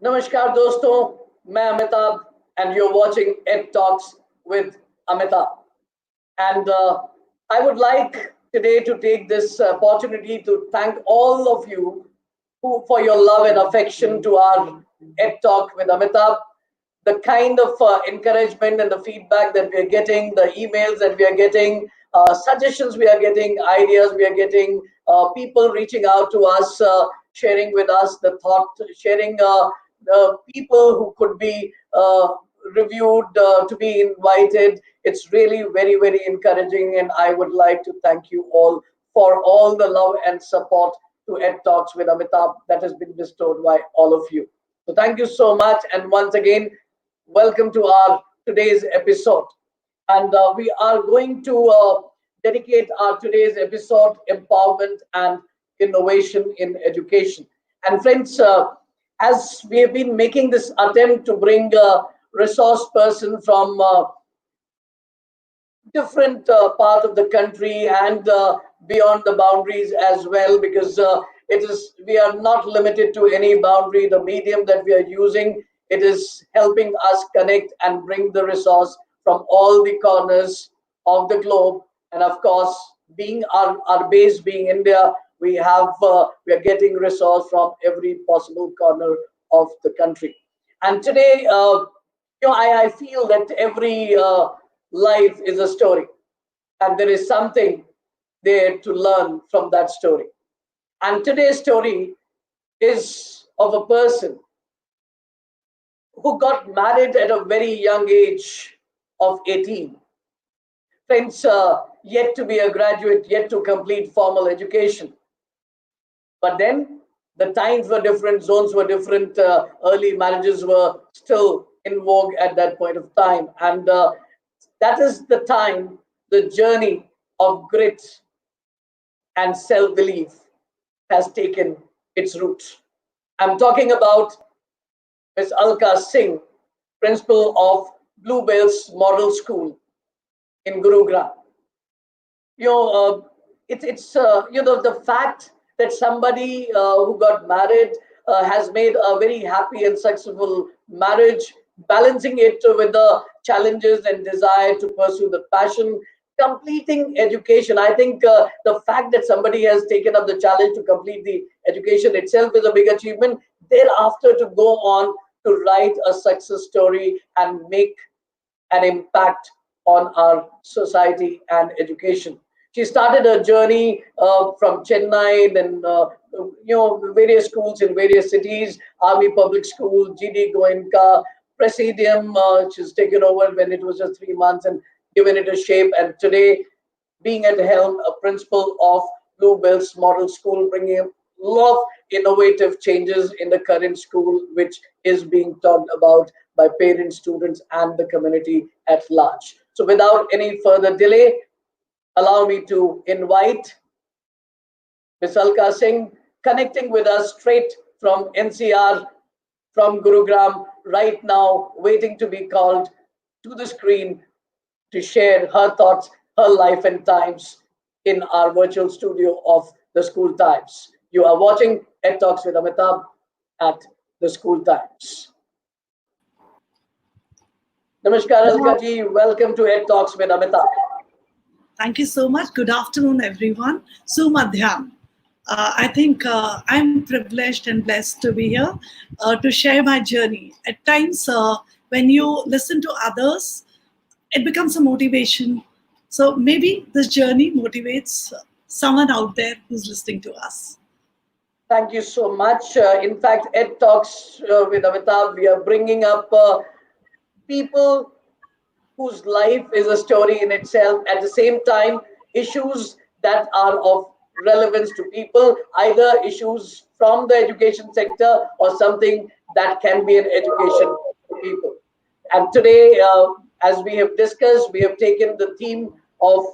नमस्कार दोस्तों, मैं Amitabh and you're watching Ed Talks with Amitabh. And I would like today to take this opportunity to thank all of you for your love and affection to our Ed Talk with Amitabh. The kind of encouragement and the feedback that we are getting, the emails that we are getting, suggestions we are getting, ideas we are getting, people reaching out to us, sharing with us the thought, sharing the people who could be reviewed, to be invited. It's really very, very encouraging, and I would like to thank you all for all the love and support to Ed Talks with Amitabh that has been bestowed by all of you. So thank you so much, and once again, welcome to our today's episode. And we are going to dedicate our today's episode empowerment and innovation in education. And friends, as we have been making this attempt to bring a resource person from different part of the country and beyond the boundaries as well, because it is we are not limited to any boundary. The medium that we are using, it is helping us connect and bring the resource from all the corners of the globe. And of course, being our base being India, we are getting resource from every possible corner of the country. And today, I feel that every life is a story, and there is something there to learn from that story. And today's story is of a person who got married at a very young age of 18. Friends, yet to be a graduate, yet to complete formal education. But then the times were different, zones were different, early marriages were still in vogue at that point of time. And that is the time the journey of grit and self belief has taken its roots. I'm talking about Ms. Alka Singh, principal of Bells Model School in Gurgaon. It's the fact that somebody who got married has made a very happy and successful marriage, balancing it with the challenges and desire to pursue the passion, completing education. I think the fact that somebody has taken up the challenge to complete the education itself is a big achievement. Thereafter, to go on to write a success story and make an impact on our society and education. She started her journey from Chennai, then various schools in various cities, Army Public School, GD Goenka, Presidium. She's taken over when it was just 3 months and given it a shape. And today, being at the helm, a principal of Bells Model School, bringing a lot of innovative changes in the current school, which is being talked about by parents, students, and the community at large. So, without any further delay, allow me to invite Ms. Alka Singh, connecting with us straight from NCR, from Gurugram, right now, waiting to be called to the screen to share her thoughts, her life and times in our virtual studio of the School Times. You are watching Ed Talks with Amitabh at the School Times. Namaskar, Alka ji. Welcome to Ed Talks with Amitabh. Thank you so much. Good afternoon, everyone. Sumadhyam. I think I'm privileged and blessed to be here to share my journey. At times, when you listen to others, it becomes a motivation. So maybe this journey motivates someone out there who's listening to us. Thank you so much. In fact, Ed Talks with Amitabh, we are bringing up people whose life is a story in itself. At the same time, issues that are of relevance to people, either issues from the education sector or something that can be an education to people. And today, as we have discussed, we have taken the theme of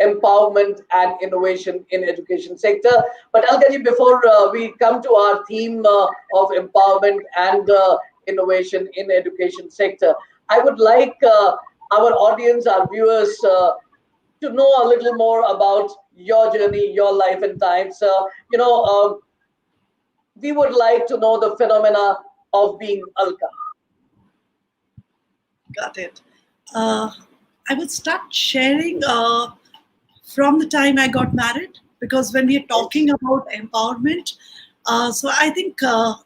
empowerment and innovation in education sector. But Alkaji, before we come to our theme of empowerment and innovation in education sector, I would like our audience, our viewers, to know a little more about your journey, your life and times. We would like to know the phenomena of being Alka? Got it. Uh, I would start sharing from the time I got married, because when we are Yes. talking about empowerment, so I think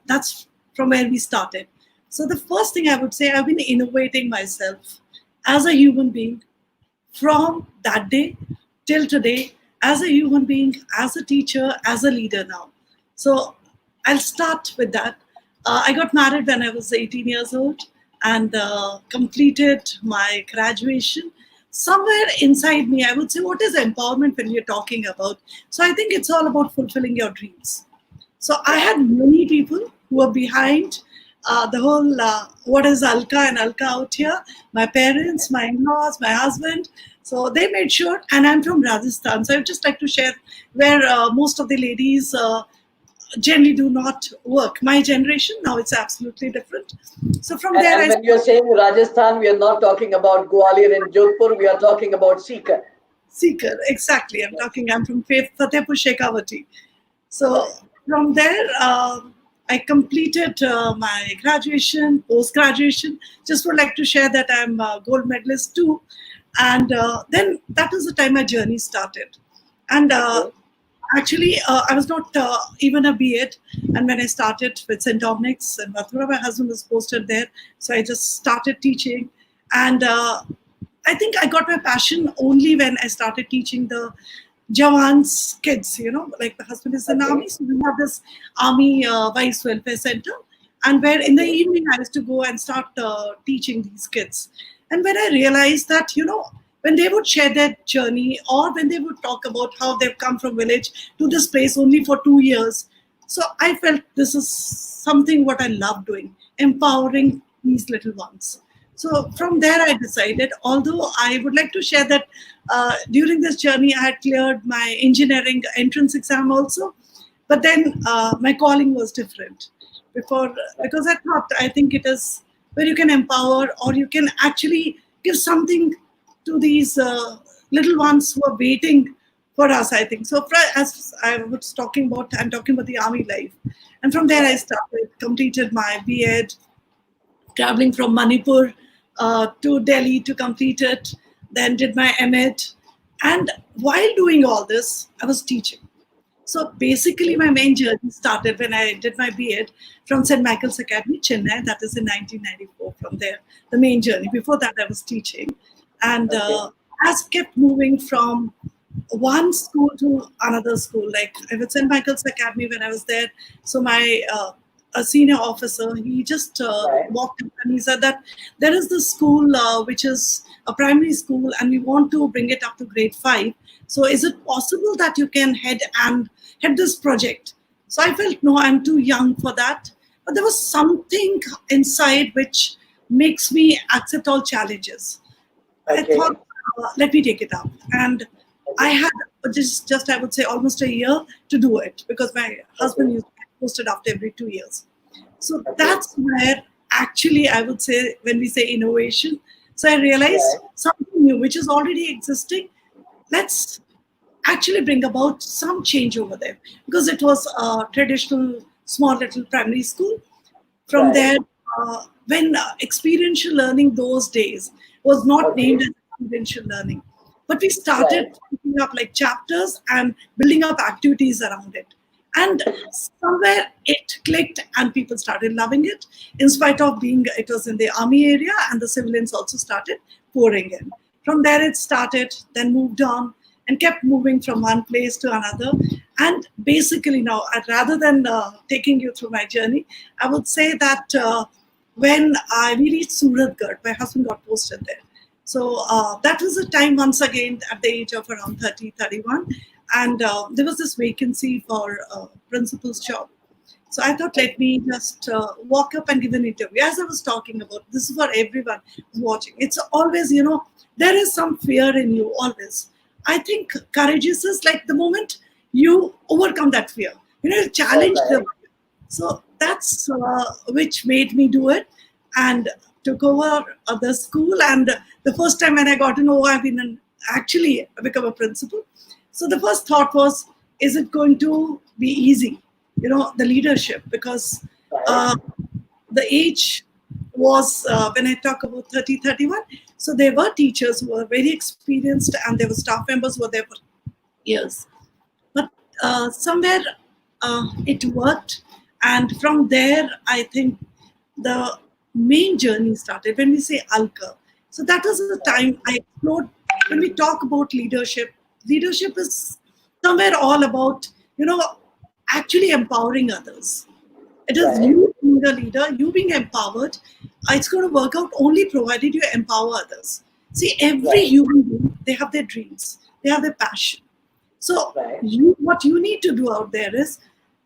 that's from where we started. So the first thing I would say, I've been innovating myself as a human being from that day till today, as a human being, as a teacher, as a leader now. So I'll start with that. I got married when I was 18 years old and completed my graduation. Somewhere inside me, I would say, what is empowerment when you're talking about? So I think it's all about fulfilling your dreams. So I Yeah. had many people who were behind the whole what is Alka and Alka out here. My parents, my in-laws, my husband. So they made sure, and I'm from Rajasthan. So I would just like to share where most of the ladies generally do not work. My generation now it's absolutely different. So from there And I when you're saying Rajasthan, we are not talking about Gwalior and Jodhpur. We are talking about Sikar. Seeker exactly. I'm Yes. talking. I'm from Fatehpur Shekhawati. So Right. from there, I completed my graduation, post graduation. Just would like to share that I'm a gold medalist too, and then that was the time my journey started. And Okay. actually, I was not even a B.Ed, and when I started with St. Dominic's and Mathura, my husband was posted there, so I just started teaching, and I think I got my passion only when I started teaching the Jawan's kids, like my husband is in the Okay. army, so we have this army vice welfare center, and where in the Okay. evening I used to go and start teaching these kids. And when I realized that, when they would share their journey or when they would talk about how they've come from village to this place only for 2 years, so I felt this is something what I love doing, empowering these little ones. So from Okay. there, I decided, although I would like to share that during this journey, I had cleared my engineering entrance exam also, but then my calling was different. Before, because I think it is where you can empower or you can actually give something to these little ones who are waiting for us. I think so. As I was talking about, I'm talking about the army life, and from there I Right. started, completed my B.Ed, traveling from Manipur to Delhi to complete it, then did my M.Ed. And while doing all this, I was teaching. So basically, Okay. my main journey started when I did my B.Ed from St. Michael's Academy, Chennai. That is in 1994. From there, the main journey. Before that, I was teaching. And Okay. as kept moving from one school to another school. Like I was St. Michael's Academy when I was there. So my a senior officer, he just Right. walked up and he said that there is this school which is a primary school and we want to bring it up to grade 5. So is it possible that you can head this project? So I felt no, I'm too young for that. But there was something inside which makes me accept all challenges. I Okay. thought, let me take it up. And I Okay. had just I would say almost a year to do it because my Okay. husband used to get posted after every 2 years. So Okay. that's where actually I would say when we say innovation, so I realized Right. something new which is already existing. Let's actually bring about some change over there because it was a traditional small little primary school. From Right. there, when experiential learning those days was not named Okay. as experiential learning, but we Right. started picking up like chapters and building up activities around it. And somewhere it clicked and people started loving it in spite of being it was in the army area and the civilians also started pouring in. From there it started, then moved on and kept moving from one place to another. And basically now, rather than taking you through my journey, I would say that when we reached Suratgarh, my husband got posted there. So that was a time once again at the age of around 30, 31. And there was this vacancy for principal's job. So I thought, let me just walk up and give an interview. As I was talking about, this is for everyone who's watching. It's always, there is some fear in you, always. I think courageous is like the moment you overcome that fear. You All challenge the right. so that's which made me do it and took over the school. And the first time when I got to know I've been actually become a principal. So the first thought was, is it going to be easy? The leadership because Right. uh, the age was, when I talk about 30, 31, so there were teachers who were very experienced and there were staff members who were there for years. But somewhere it worked. And from there, I think the main journey started when we say Alka. So that was the time I explored. When we talk about leadership, leadership is somewhere all about, actually empowering others. It is Right. you being a leader, you being empowered. It's going to work out only provided you empower others. See, every Right. human being, they have their dreams, they have their passion. So Right. what you need to do out there is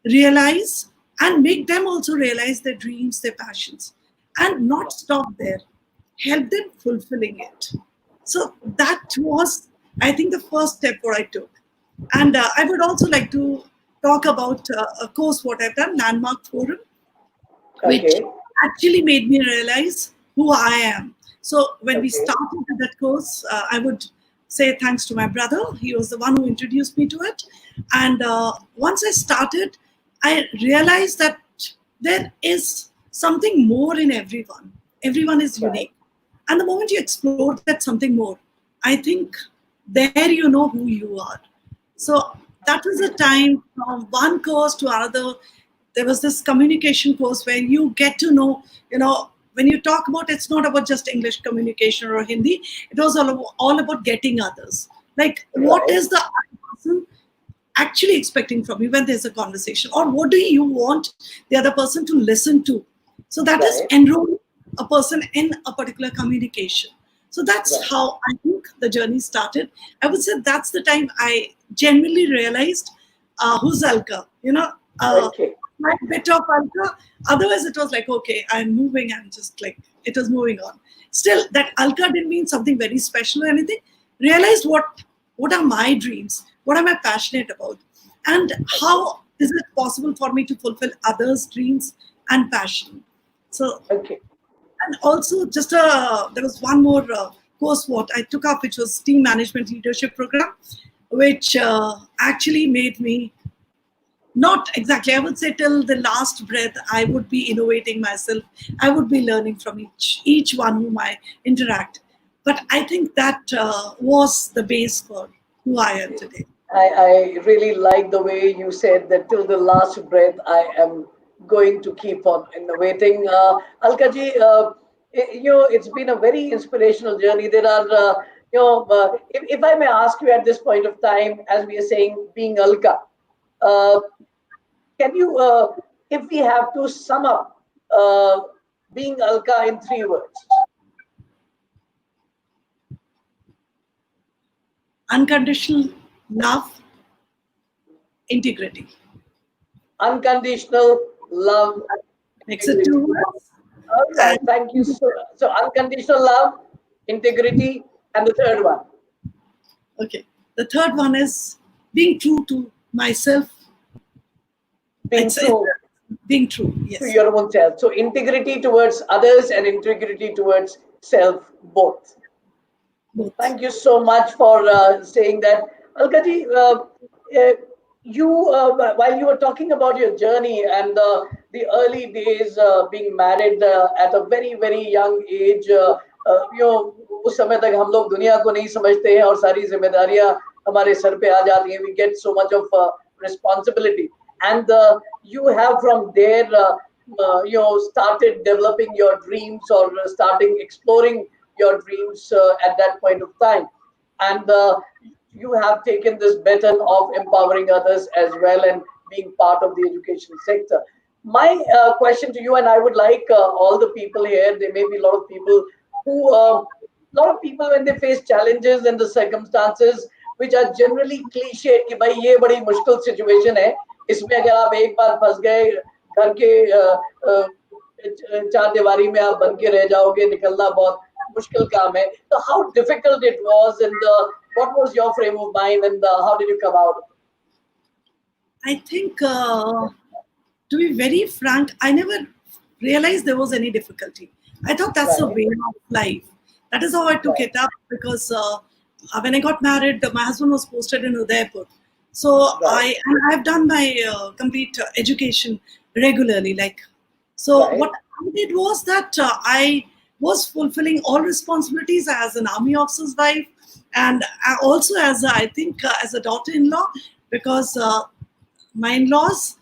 realize and make them also realize their dreams, their passions, and not stop there. Help them fulfilling it. So that was, I think, the first step what I took. And I would also like to talk about a course what I've done, Landmark Forum, which Okay. actually made me realize who I am. So when we Okay. started with that course, I would say thanks to my brother. He was the one who introduced me to it. And once I started, I realized that there is something more in everyone. Everyone is Right. unique. And the moment you explore that something more, I think there you know who you are. So that was a time from one course to another. There was this communication course where you get to know, when you talk about, it's not about just English communication or Hindi. It was all about getting others. Like, what Right. is the other person actually expecting from you when there's a conversation, or what do you want the other person to listen to? So that is Right. enroll a person in a particular communication. So that's Right. how I think the journey started. I would say that's the time I genuinely realized who's Alka. Okay. My bit of Alka. Otherwise, it was like, okay, I'm moving. I'm just like, it was moving on. Still, that Alka didn't mean something very special or anything. Realized what are my dreams? What am I passionate about? And how is it possible for me to fulfill others' dreams and passion? So, Okay. and also just there was one more course what I took up, which was team management leadership program, which actually made me, not exactly, I would say till the last breath, I would be innovating myself. I would be learning from each one whom I interact. But I think that was the base for who I am today. I really like the way you said that till the last breath, I am going to keep on innovating. Alka ji, it's been a very inspirational journey. There are, if I may ask you at this point of time, as we are saying, being Alka, uh, can you, if we have to sum up being Alka in 3 words? Unconditional love, integrity. Unconditional love, Makes it two integrity. words. All right, And thank you. So unconditional love, integrity, and the third one, okay, the third one is being true to myself. being It's true being true. to Yes, your own self. So integrity towards others and integrity towards self, both. both. Thank you so much for saying that. Alkaji, while you were talking about your journey and the early days being married at a very, very young age, उस समय तक हम लोग दुनिया को नहीं समझते हैं और सारी जिम्मेदारियां हमारे सर पे आ जाती हैं. We get so much of responsibility. And you have from there, started developing your dreams or starting exploring your dreams at that point of time. And you have taken this baton of empowering others as well and being part of the education sector. My question to you, and I would like all the people here, there may be a lot of people who, lot of people when they face challenges and the circumstances which are generally cliche कि भाई ये बड़ी मुश्किल situation है, इसमें अगर आप एक बार फंस गए घर के चार दीवारी में आप बन के रह जाओगे, निकलना बहुत मुश्किल काम है. So how difficult it was, and what was your frame of mind, and how did you come out? I think, to be very frank, I never realized there was any difficulty. I thought that's the Right, way of life. That is how I took right, it up because when I got married, my husband was posted in Udaipur. So right, I've done my complete education regularly. Like, so right, what I did was that I was fulfilling all responsibilities as an army officer's wife, and also as I think as a daughter-in-law, because my in-laws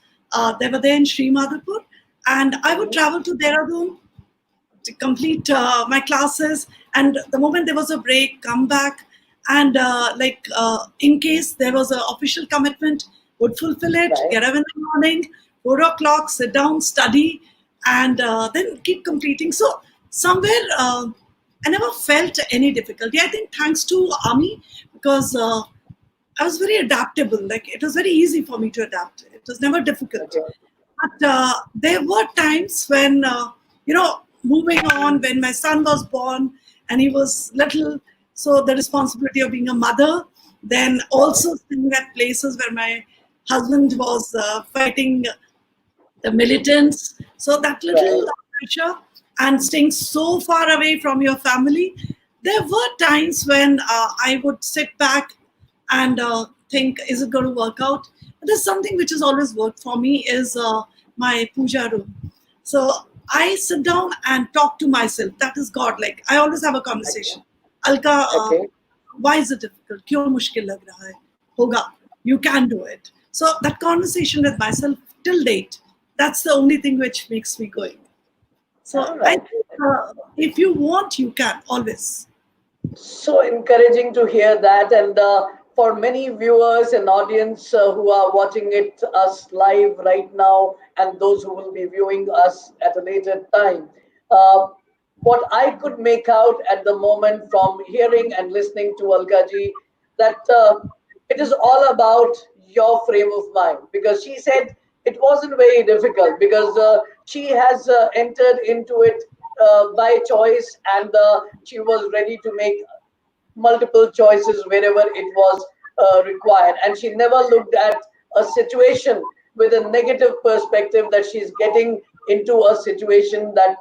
they were there in Sri Madhapur, and I would Mhm. travel to Dehradun to complete my classes, and the moment there was a break, come back, and in case there was an official commitment, would fulfill it, Right. get up in the morning, 4 o'clock, sit down, study, and then keep completing. So somewhere I never felt any difficulty. I think thanks to army, because I was very adaptable. Like, it was very easy for me to adapt. It was never difficult. Okay. But there were times when, moving on, when my son was born and he was little, so the responsibility of being a mother, then Right. also staying at places where my husband was fighting the militants. So that little Right. pressure and staying so far away from your family, there were times when I would sit back and think, is it going to work out? But there's something which has always worked for me is my puja room. So I sit down and talk to myself. That is God. Like, I always have a Okay. conversation. Alka, Okay. why is it difficult? क्यों मुश्किल लग रहा है? होगा. You can do it. So that conversation with myself till date, that's the only thing which makes me going. So All I right. think if you want, you can always. So encouraging to hear that. And for many viewers and audience who are watching it us live right now, and those who will be viewing us at a later time, uh, what I could make out at the moment from hearing and listening to Alkaji, that it is all about your frame of mind, because she said it wasn't very difficult, because she has entered into it by choice, and she was ready to make multiple choices wherever it was required. And she never looked at a situation with a negative perspective, that she's getting into a situation that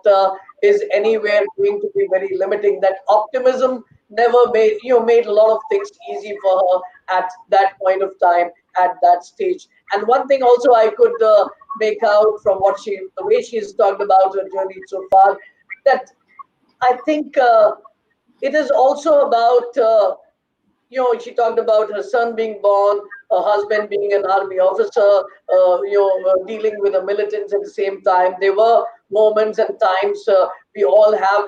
is anywhere going to be very limiting. That optimism never made a lot of things easy for her at that point of time, at that stage. And one thing also I could make out from the way she's talked about her journey so far, that I think it is also about, she talked about her son being born, her husband being an army officer, dealing with the militants at the same time. There were moments and times, we all have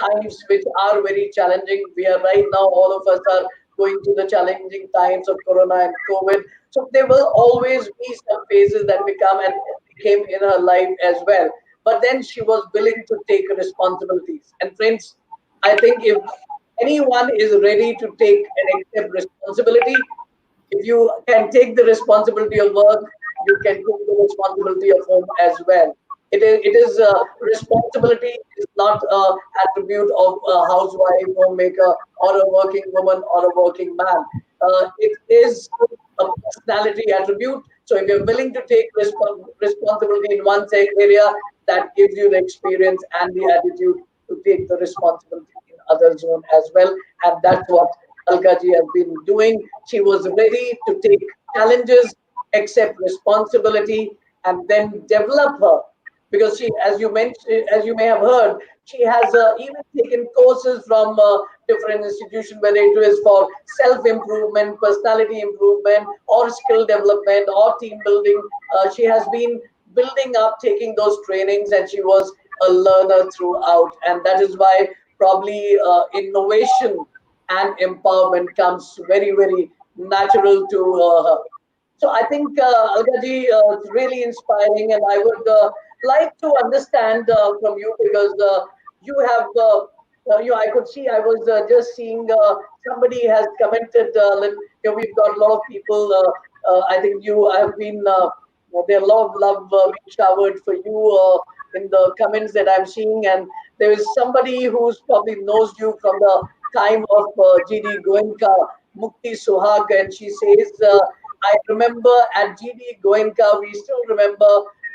times which are very challenging. We are right now, all of us are going through the challenging times of Corona and COVID. So there will always be some phases that became in her life as well. But then she was willing to take responsibilities. And friends, I think if anyone is ready to take and accept responsibility, if you can take the responsibility of work, you can take the responsibility of home as well. It is responsibility is not a attribute of a housewife, homemaker, or a working woman or a working man. It is a personality attribute. So if you're willing to take responsibility in one area, that gives you the experience and the attitude to take the responsibility in other zone as well. And that's what Alkaji has been doing. She was ready to take challenges, accept responsibility, and then develop her. Because she, as you mentioned, as you may have heard, she has even taken courses from different institutions, whether it is for self-improvement, personality improvement, or skill development, or team building. She has been building up, taking those trainings, and she was a learner throughout. And that is why probably innovation and empowerment comes very, very natural to her. So I think Algaji, it's really inspiring, and I would like to understand from you, because you have, I could see, I was just seeing somebody has commented. We've got a lot of people. I think you have been. There are a lot of love being showered for you in the comments that I'm seeing, and there is somebody who's probably knows you from the time of GD Goenka, Mukti Suhag, and she says. I remember at GD Goenka, we still remember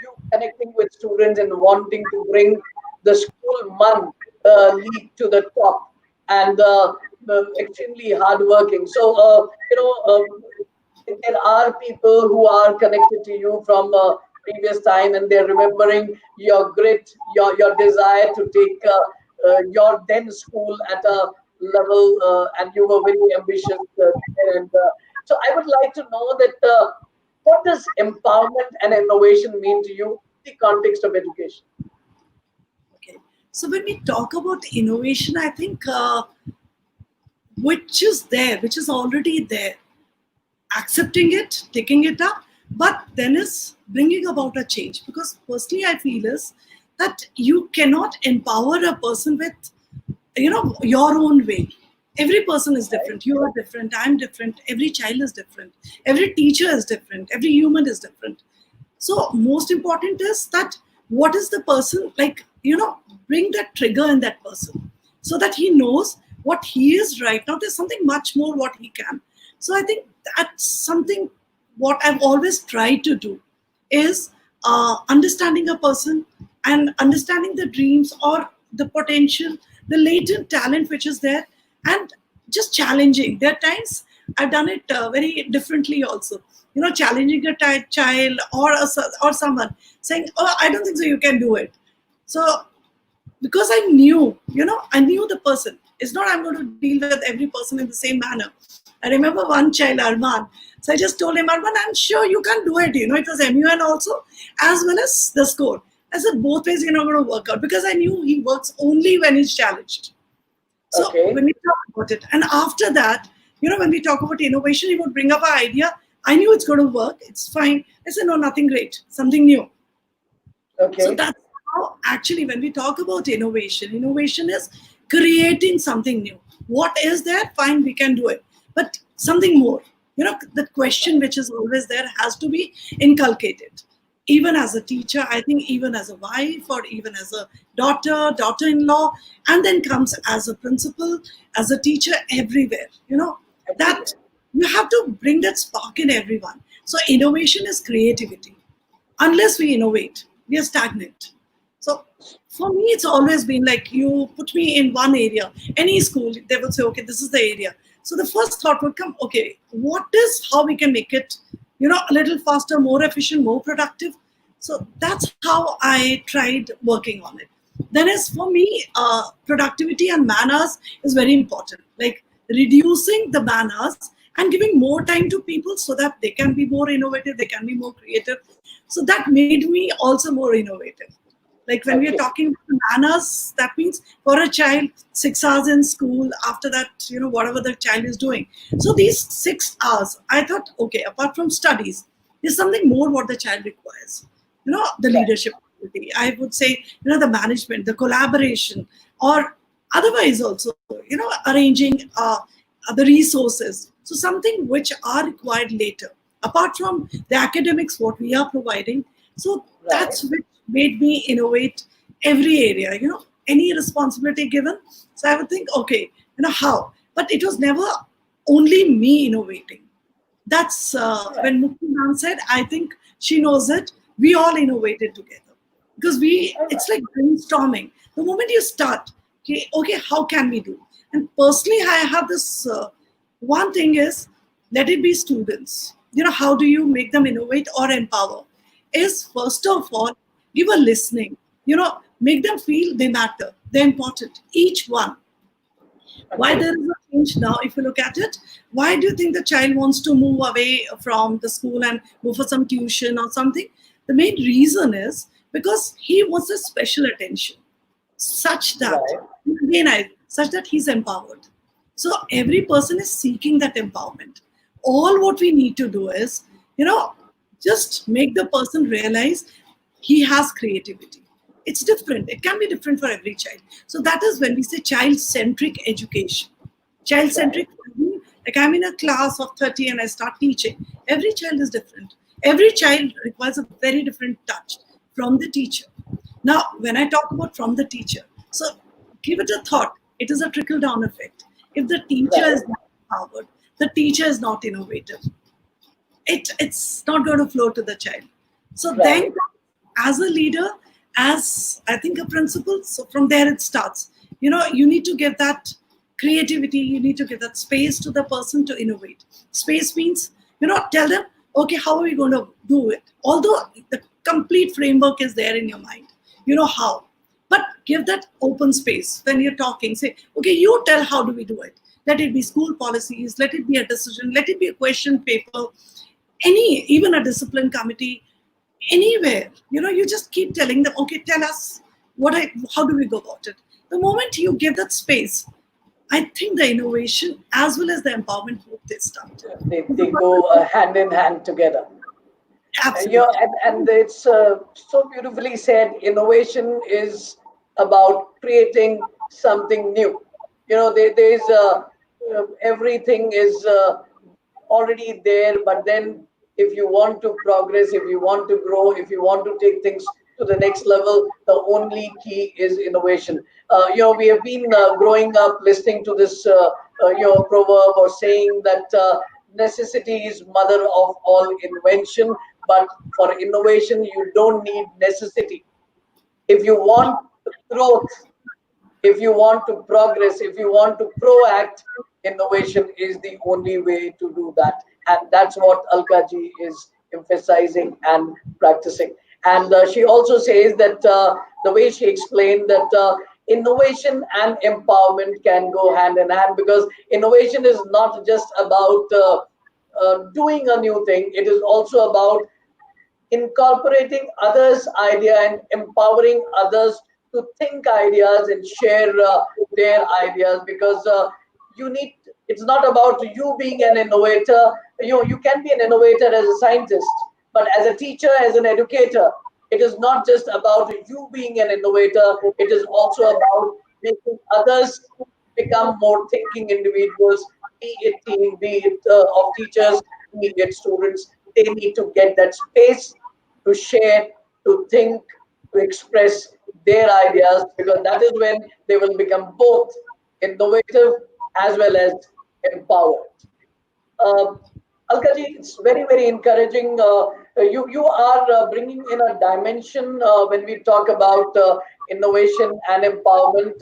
you connecting with students and wanting to bring the school month league to the top, and extremely hardworking. So, there are people who are connected to you from previous time, and they're remembering your grit, your desire to take your then school at a level, and you were very ambitious there. And so I would like to know that what does empowerment and innovation mean to you in the context of education? Okay. So when we talk about innovation, I think which is there, which is already there, accepting it, taking it up, but then is bringing about a change. Because personally, I feel is that you cannot empower a person with, your own way. Every person is different. You are different. I'm different. Every child is different. Every teacher is different. Every human is different. So most important is that what is the person like, bring that trigger in that person so that he knows what he is right now. There's something much more what he can. So I think that's something what I've always tried to do is understanding a person and understanding the dreams or the potential, the latent talent which is there, and just challenging. There are times I've done it very differently also. Challenging a child or someone saying, "Oh, I don't think so. You can do it." So because I knew, I knew the person. It's not I'm going to deal with every person in the same manner. I remember one child, Arman. So I just told him, Arman, I'm sure you can do it. It was MUN also, as well as the score. I said, both ways you're not going to work out because I knew he works only when he's challenged. So Okay. when we talk about it, and after that, when we talk about innovation, he would bring up an idea. I knew it's going to work. It's fine. I said, no, nothing great, something new. Okay. So that's how actually when we talk about innovation is creating something new. What is there? Fine, we can do it. But something more. The question which is always there has to be inculcated. Even as a teacher, I think even as a wife or even as a daughter-in-law, and then comes as a principal, as a teacher, everywhere. That you have to bring that spark in everyone. So innovation is creativity. Unless we innovate, we are stagnant. So for me, it's always been like you put me in one area, any school, they will say, okay, this is the area. So the first thought would come, okay, what is how we can make it, a little faster, more efficient, more productive. So that's how I tried working on it. Then as for me, productivity and man-hours is very important. Like reducing the man-hours and giving more time to people so that they can be more innovative, they can be more creative. So that made me also more innovative. Like when we are talking man-hours, that means for a child, 6 hours in school, after that, whatever the child is doing. So these 6 hours, I thought, okay, apart from studies, there's something more what the child requires. The leadership quality. I would say, the management, the collaboration, or otherwise also, arranging the resources. So something which are required later, apart from the academics, what we are providing. So that's which made me innovate every area, any responsibility given. So I would think, okay, how? But it was never only me innovating. That's when Mukti Ma'am said, I think she knows it. We all innovated together because it's like brainstorming. The moment you start, okay, how can we do? And personally, I have this one thing is let it be students. How do you make them innovate or empower? Is first of all, give a listening. Make them feel they matter. They're important. Each one. Why there is a change now, if you look at it, why do you think the child wants to move away from the school and go for some tuition or something? The main reason is because he wants a special attention, such that, such that he's empowered. So every person is seeking that empowerment. All what we need to do is, just make the person realize he has creativity. It's different. It can be different for every child. So that is when we say child-centric education. Child-centric, like I'm in a class of 30 and I start teaching. Every child is different. Every child requires a very different touch from the teacher. Now, when I talk about from the teacher, so give it a thought. It is a trickle-down effect. If the teacher is not empowered, the teacher is not innovative, it's not going to flow to the child. So then, as a leader, as I think a principal, so from there it starts. You need to give that creativity, you need to give that space to the person to innovate. Space means, tell them, okay, how are we going to do it? Although the complete framework is there in your mind. You know how. But give that open space when you're talking. Say, okay, you tell how do we do it. Let it be school policies, let it be a decision, let it be a question paper, even a discipline committee, anywhere. You just keep telling them, okay, tell us how do we go about it. The moment you give that space, I think the innovation as well as the empowerment both they start. They go hand in hand together. Absolutely. And it's so beautifully said. Innovation is about creating something new. There's everything is already there, but then if you want to progress, if you want to grow, if you want to take things to the next level, the only key is innovation. We have been growing up listening to this proverb or saying that necessity is mother of all invention, but for innovation you don't need necessity. If you want growth, if you want to progress, if you want to proact, innovation is the only way to do that. And that's what Alka ji is emphasizing and practicing. And she also says that the way she explained that innovation and empowerment can go hand in hand, because innovation is not just about doing a new thing, it is also about incorporating others' idea and empowering others to think ideas and share their ideas, because you need it's not about you being an innovator. You can be an innovator as a scientist, but as a teacher, as an educator, it is not just about you being an innovator, it is also about making others become more thinking individuals, be it team, be it of teachers, be it students. They need to get that space to share, to think, to express their ideas, because that is when they will become both innovative as well as empowered. Uh, Alkaji, it's very, very encouraging. You are bringing in a dimension when we talk about innovation and empowerment.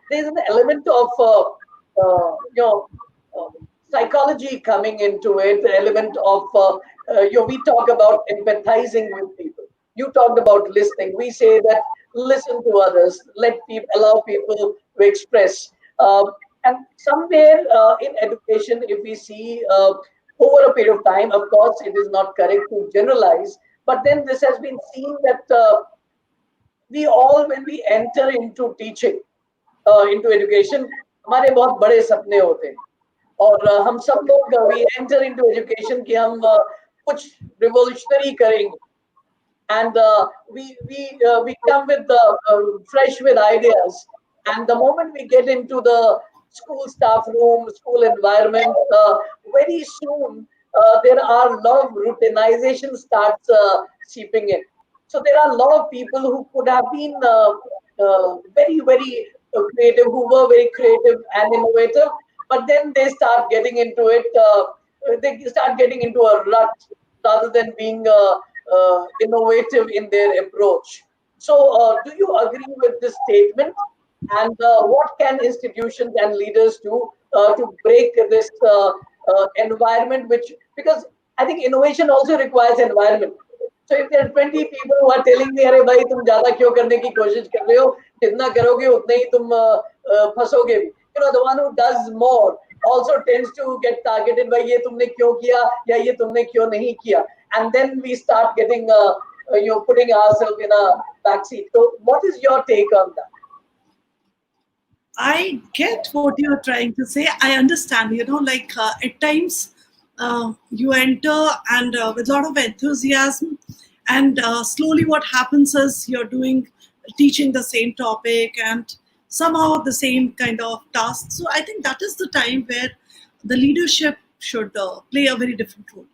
There's an element of uh, psychology coming into it. The element of we talk about empathizing with people. You talked about listening. We say that listen to others, allow people to express. And somewhere in education, if we see over a period of time, of course, it is not correct to generalize, but then this has been seen that we all, when we enter into teaching, into education, हमारे बहुत बड़े सपने होते हैं और हम सब लोग we enter into education कि हम कुछ revolutionary करेंगे, and we come with the fresh with ideas, and the moment we get into the school staff room, school environment, very soon there are a lot of routinization starts seeping in. So there are a lot of people who could have been very, very creative, who were very creative and innovative, but then they start getting into it. They start getting into a rut rather than being innovative in their approach. So, do you agree with this statement? And what can institutions and leaders do to break this environment? Because I think innovation also requires environment. So if there are 20 people who are telling me, "अरे भाई तुम ज़्यादा क्यों करने की कोशिश कर रहे हो? जितना करोगे उतना ही तुम फंसोगे भी." The one who does more also tends to get targeted by ये तुमने क्यों किया या ये तुमने क्यों नहीं किया, and then we start getting putting ourselves in a backseat. So what is your take on that? I get what you're trying to say. I understand, at times you enter and with a lot of enthusiasm, and slowly what happens is you're teaching the same topic and somehow the same kind of tasks. So I think that is the time where the leadership should play a very different role.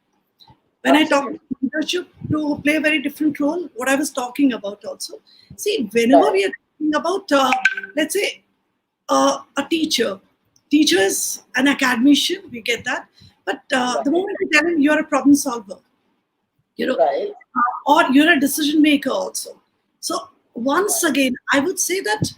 When Absolutely. I talk leadership to play a very different role, what I was talking about also. See, whenever we are talking about, let's say, a teacher is an academician, we get that, but the moment you tell him you're a problem solver, Right. or you're a decision maker also. So once again, I would say that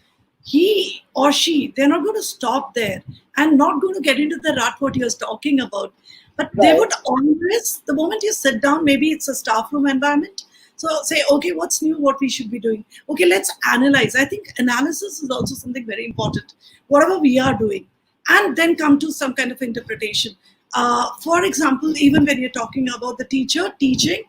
he or she, they're not going to stop there and not going to get into the rut what you're talking about, but they Right. would always, the moment you sit down, maybe it's a staff room environment, So say, okay, what's new? What we should be doing? Okay, let's analyze. I think analysis is also something very important. Whatever we are doing, and then come to some kind of interpretation. For example, even when you're talking about the teacher teaching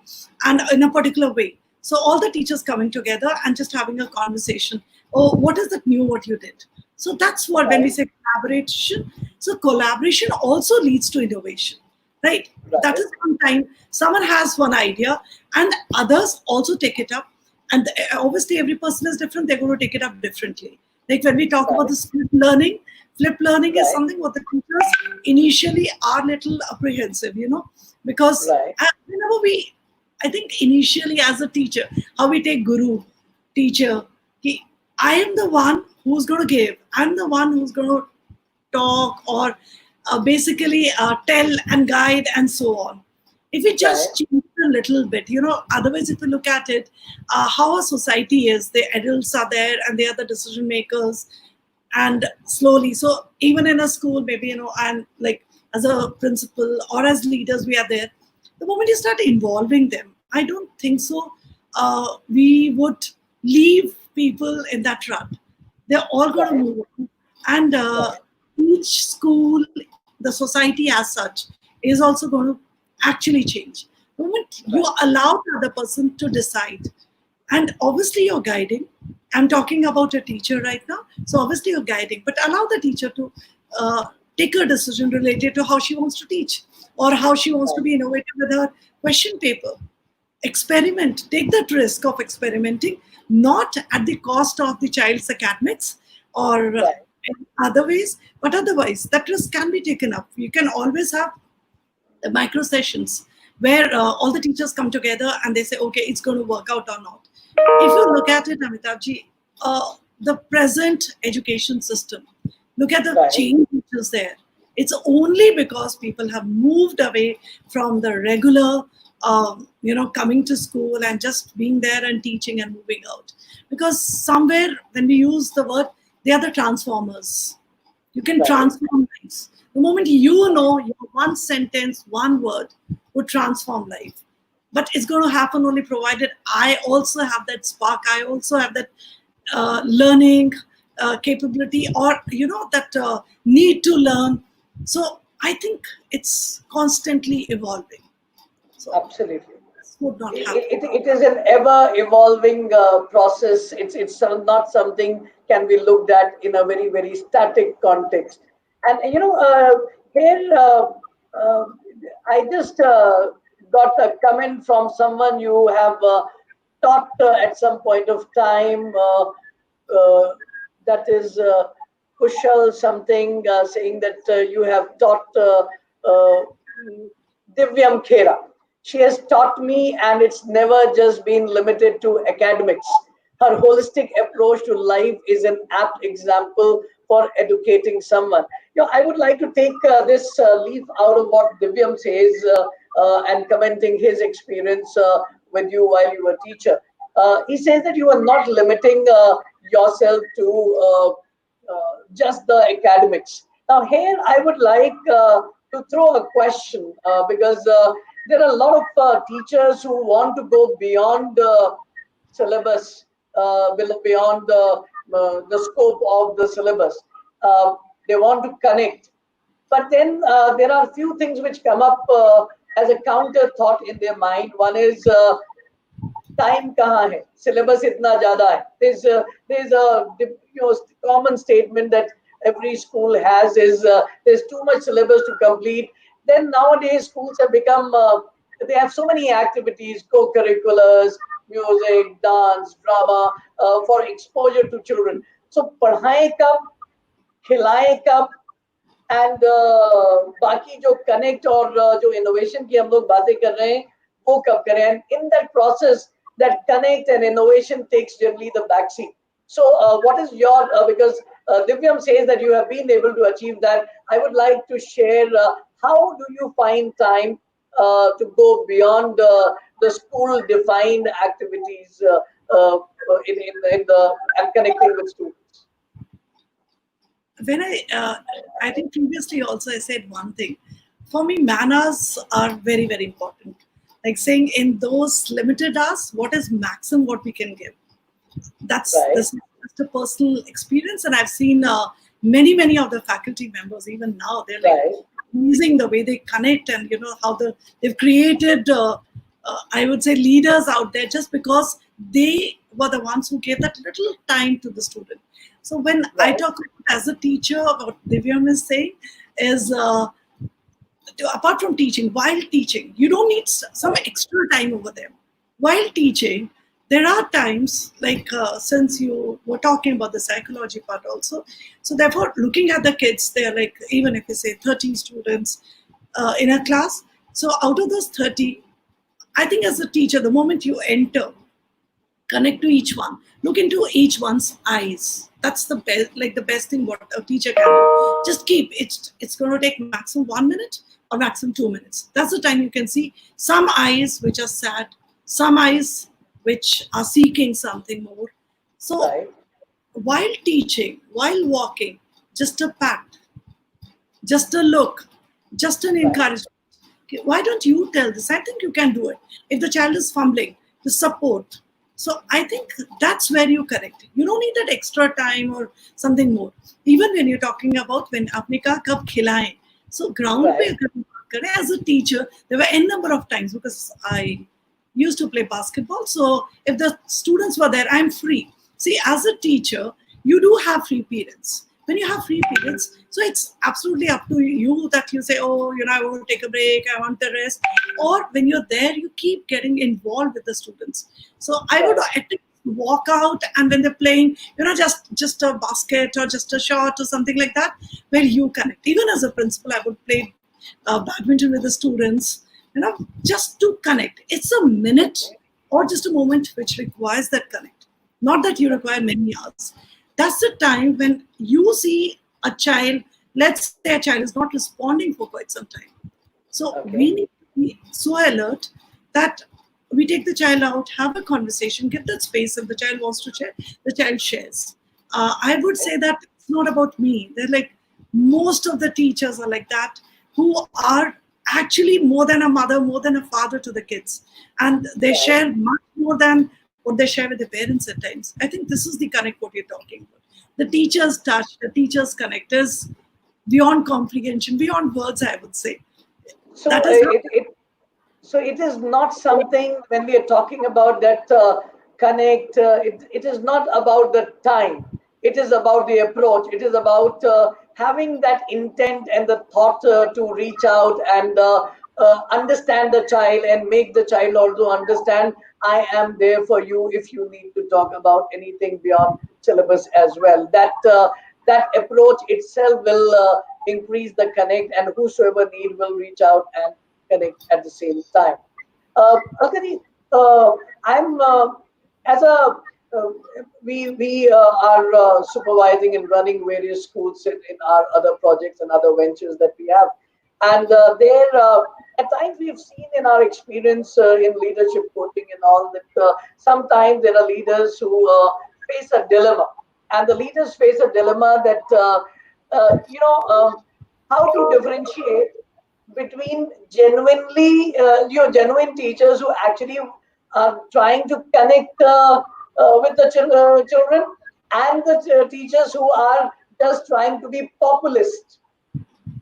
and in a particular way. So all the teachers coming together and just having a conversation. Oh, what is that new what you did? So that's what when we Right. say collaboration. So collaboration also leads to innovation, right? That Right. is sometimes someone has one idea and others also take it up. And obviously every person is different. They're going to take it up differently. Like when we talk about Right. the flip learning is Right. something what the teachers initially are little apprehensive, because Right. whenever I think initially as a teacher, how we take guru, teacher, I am the one who's going to give. I'm the one who's going to talk or basically tell and guide and so on. If we Right. just change a little bit, otherwise, if we look at it, how a society is, the adults are there and they are the decision makers, and slowly. So even in a school, maybe and like as a principal or as leaders, we are there. The moment you start involving them, I don't think so. We would leave people in that rut. They're all going to Right. move on, and Right. each school, the society as such, is also going to actually change. The moment you Right. allow the other person to decide, and obviously you're guiding. I'm talking about a teacher right now, so obviously you're guiding, but allow the teacher to uh, take a decision related to how she wants to teach or how she wants to Right. be innovative with her question paper. Experiment, take that risk of experimenting, not at the cost of the child's academics or Right. in other ways, but otherwise that risk can be taken up. You can always have the micro sessions where all the teachers come together and they say, okay, it's going to work out or not. If you look at it, Amitabhji, the present education system, look at the Right. change which is there. It's only because people have moved away from the regular, coming to school and just being there and teaching and moving out. Because somewhere, when we use the word, they are the transformers. You can Right. transform lives. The moment you know your one sentence, one word would transform life. But it's going to happen only provided I also have that spark. I also have that learning capability, or that need to learn. So I think it's constantly evolving. So Absolutely. this would not happen. It is an ever evolving process. It's not something can be looked at in a very, very static context. And here uh, I just got a comment from someone you have taught at some point of time. That is Kushal something saying that you have taught uh, Divyam Khera. She has taught me, and it's never just been limited to academics. Her holistic approach to life is an apt example for educating someone. I would like to take this leaf out of what Divyam says and commenting his experience with you while you were a teacher. He says that you are not limiting yourself to just the academics. Now, here I would like to throw a question because there are a lot of teachers who want to go beyond the syllabus, beyond the scope of the syllabus. Uh, they want to connect. But then there are a few things which come up as a counter thought in their mind. One is time कहाँ है syllabus इतना ज्यादा है there's a common statement that every school has is there's too much syllabus to complete. Then nowadays schools have become they have so many activities, co-curriculars, music, dance, drama, for exposure to children. So पढ़ाएं कब, खिलाएं कब, and बाकी जो connect और जो innovation की हम लोग बातें कर रहे हैं वो कब करें, and in that process that connect and innovation takes generally the backseat. So what is your because Divyam says that you have been able to achieve that. I would like to share how do you find time to go beyond the school defined activities uh, in the and connecting with students. When I think previously also I said one thing. For me, manners are very, very important. like saying in those limited hours, what is maximum what we can give. That's right, this is just a personal experience, and I've seen many of the faculty members even now they're like right, using the way they connect, and how they've created I would say leaders out there just because they were the ones who gave that little time to the student. So when I right, talk about as a teacher, what Divyam is saying is apart from teaching, while teaching, you don't need some right, extra time over there. While teaching, there are times like since you were talking about the psychology part also, so therefore looking at the kids, they're like, even if you say 30 students in a class, so out of those 30, I think as a teacher, the moment you enter, connect to each one, look into each one's eyes. That's the best, like the best thing what a teacher can do. Just keep it's going to take maximum 1 minute or maximum 2 minutes. That's the time you can see some eyes which are sad, some eyes which are seeking something more. So right, while teaching, while walking, just a pat, just a look, just an right, encouragement. Okay, why don't you tell this? I think you can do it. If the child is fumbling, the support. So I think that's where you correct. You don't need that extra time or something more. Even when you're talking about when apne ka kab khilaएं. So ground pe right, agar हम बात करें, as a teacher, there were n number of times because I used to play basketball. So if the students were there, I'm free. See, as a teacher, you do have free periods. When you have free periods, so it's absolutely up to you that you say, oh, I want to take a break, I want the rest. Or when you're there, you keep getting involved with the students. So I would right, at least walk out, and when they're playing, just a basket or just a shot or something like that, where you connect. Even as a principal, I would play badminton with the students, just to connect. It's a minute okay, or just a moment which requires that connect. Not that you require many hours. That's the time when you see a child, let's say a child is not responding for quite some time. So we okay, need to be so alert that we take the child out, have a conversation, give that space. If the child wants to share, the child shares. I would okay, say that it's not about me. They're like most of the teachers are like that, who are actually more than a mother, more than a father to the kids. And they right. share much more than what they share with their parents at times. I think this is the connect what you're talking about. The teacher's touch, the teacher's connect is beyond comprehension, beyond words, I would say. So That is how. so it is not something when we are talking about that connect. It is not about the time. It is about the approach. It is about having that intent and the thought to reach out and understand the child and make the child also understand I am there for you if you need to talk about anything beyond syllabus as well. That approach itself will increase the connect, and whosoever need will reach out and connect at the same time. Alkari, I'm as a we are supervising and running various schools in our other projects and other ventures that we have, and there at times we've seen in our experience in leadership coaching and all that sometimes there are leaders who face a dilemma, and the leaders face a dilemma that how to differentiate between genuine teachers who actually are trying to connect with the children, and the teachers who are just trying to be populist.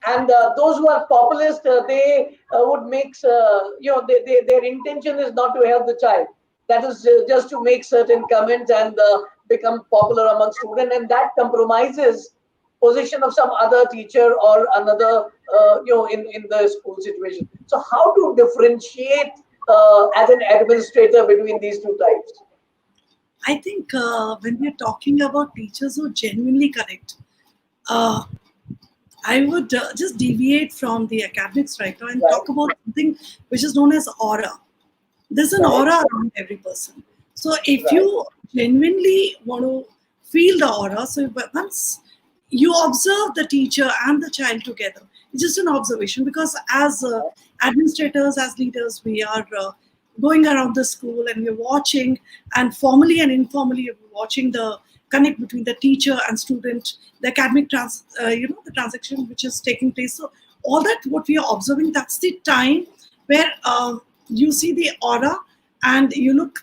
And those who are populist, they would make their intention is not to help the child. That is just to make certain comments and become popular among students, and that compromises position of some other teacher or another in the school situation. So how to differentiate as an administrator between these two types? I think when we're talking about teachers who genuinely connect, uh, I would just deviate from the academics right now and Right, talk about something which is known as aura. There's an right, aura around every person. So if right, you genuinely want to feel the aura, so once you observe the teacher and the child together, it's just an observation, because as administrators, as leaders, we are going around the school and we're watching, and formally and informally we're watching the connect between the teacher and student, the academic the transaction which is taking place. So all that what we are observing, that's the time where you see the aura and you look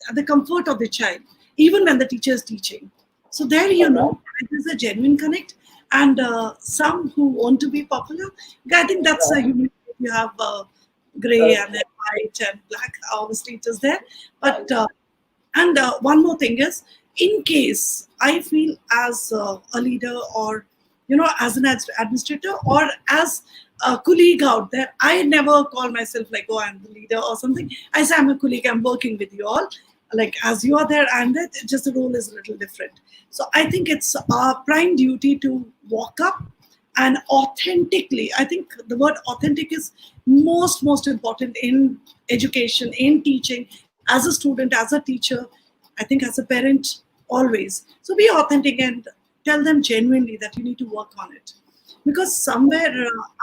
at the comfort of the child, even when the teacher is teaching. So there you Okay. know there's a genuine connect. And some who want to be popular, I think that's a Right. human. You have gray Correct. and then white and black, obviously it is there. Right. But and one more thing is, in case I feel as a leader, or as an administrator, or as a colleague out there, I never call myself like, oh, I'm the leader or something. I say I'm a colleague. I'm working with you all. Like as you are there, I'm there. Just the role is a little different. So I think it's our prime duty to walk up and authentically. I think the word authentic is most important in education, in teaching, as a student, as a teacher, I think as a parent, always. So be authentic and tell them genuinely that you need to work on it. Because somewhere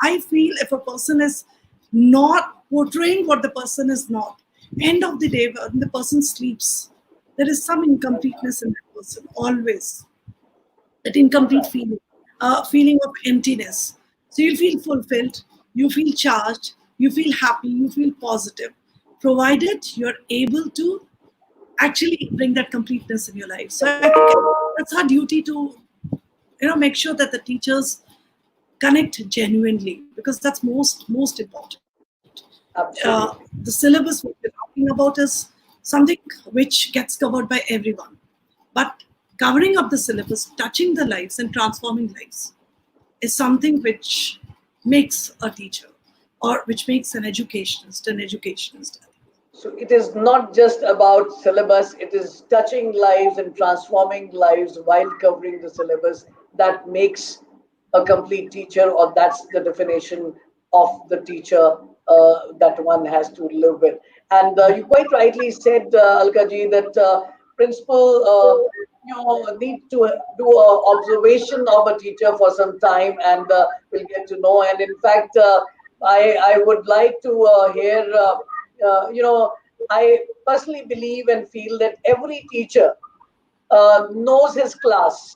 I feel if a person is not portraying what the person is not, end of the day, when the person sleeps, there is some incompleteness in that person, always. That incomplete Right. feeling, feeling of emptiness. So you feel fulfilled, you feel charged, you feel happy, you feel positive, provided you're able to actually bring that completeness in your life. So I think that's our duty to make sure that the teachers connect genuinely, because that's most important. The Absolutely. syllabus what we're talking about is something which gets covered by everyone, but covering up the syllabus, touching the lives and transforming lives is something which makes a teacher, or which makes an educationist an educationist. So it is not just about syllabus, it is touching lives and transforming lives while covering the syllabus that makes a complete teacher, or that's the definition of the teacher that one has to live with. And you quite rightly said, Alka ji, that principal, need to do a observation of a teacher for some time, and will get to know. And in fact, I would like to hear. I personally believe and feel that every teacher knows his class.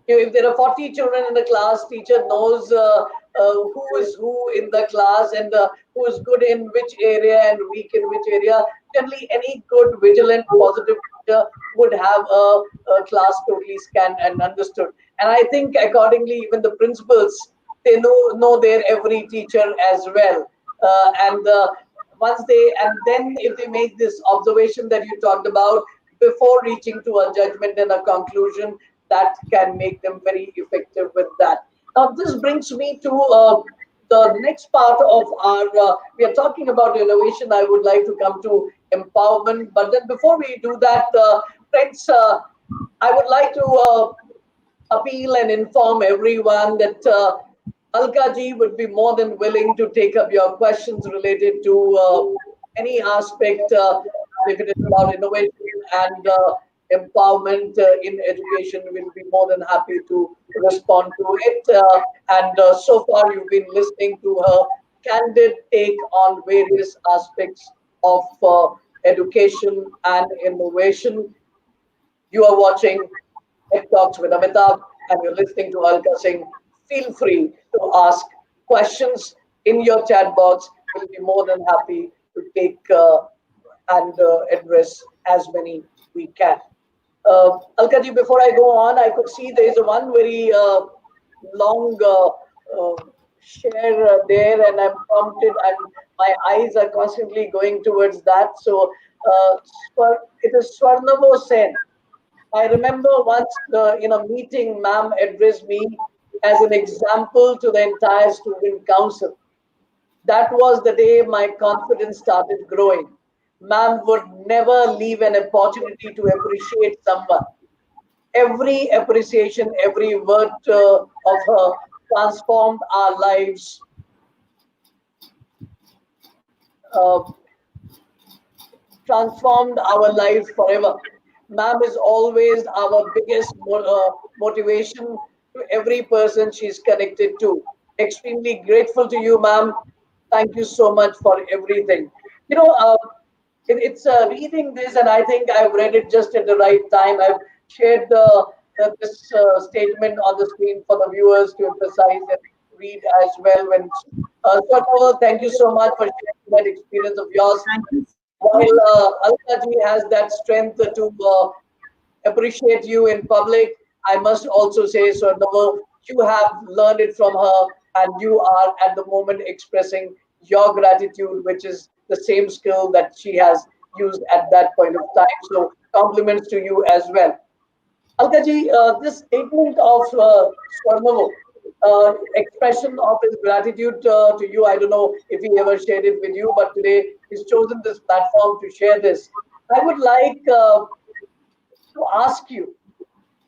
If there are 40 children in the class, teacher knows who is who in the class, and who is good in which area and weak in which area. Generally, any good, vigilant, positive teacher would have a class totally scanned and understood. And I think accordingly, even the principals, they know their every teacher as well. And once they, and then if they make this observation that you talked about before reaching to a judgment and a conclusion, that can make them very effective with that. Now this brings me to the next part of our, we are talking about innovation. I would like to come to empowerment, but then before we do that, friends, I would like to appeal and inform everyone that Alka ji would be more than willing to take up your questions related to any aspect, if it is about innovation and empowerment in education. We'll be more than happy to respond to it. And so far, you've been listening to her candid take on various aspects of education and innovation. You are watching Tech Talks with Amitabh, and you're listening to Alka Singh. Feel free to ask questions in your chat box. We'll be more than happy to take and address as many we can. Alkaji, before I go on, I could see there is one very long share there, and I'm prompted, and my eyes are constantly going towards that. So, it is Swarnavo Sen. I remember once in a meeting, ma'am addressed me as an example to the entire student council. That was the day my confidence started growing. Ma'am would never leave an opportunity to appreciate someone. Every appreciation, every word of her transformed our lives, uh, transformed our lives forever. Ma'am is always our biggest motivation to every person she's connected to. Extremely grateful to you, ma'am. Thank you so much for everything. You know, it's reading this, and I think I've read it just at the right time. I've shared this statement on the screen for the viewers to emphasize that read as well. When so, thank you so much for sharing that experience of yours. Thank you so much. While Alka ji has that strength to appreciate you in public, I must also say, Swarnava, you have learned it from her, and you are at the moment expressing your gratitude, which is the same skill that she has used at that point of time. So, compliments to you as well. Alka ji, this statement of Swarnava, expression of his gratitude to you, I don't know if he ever shared it with you, but today he's chosen this platform to share this. I would like to ask you,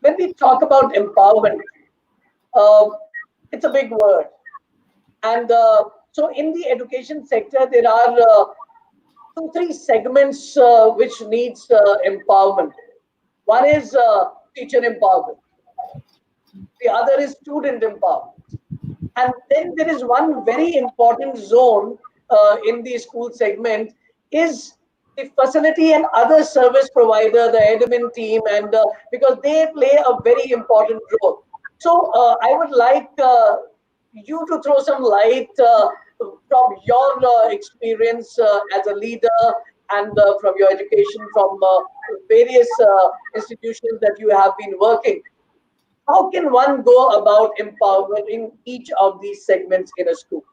when we talk about empowerment, uh, it's a big word. And so in the education sector, there are two, three segments which needs empowerment. One is teacher empowerment. The other is student empowerment. And then there is one very important zone in the school segment is the facility and other service provider, the admin team, and because they play a very important role. So I would like you to throw some light from your experience as a leader and from your education from various institutions that you have been working. How can one go about empowering each of these segments in a school?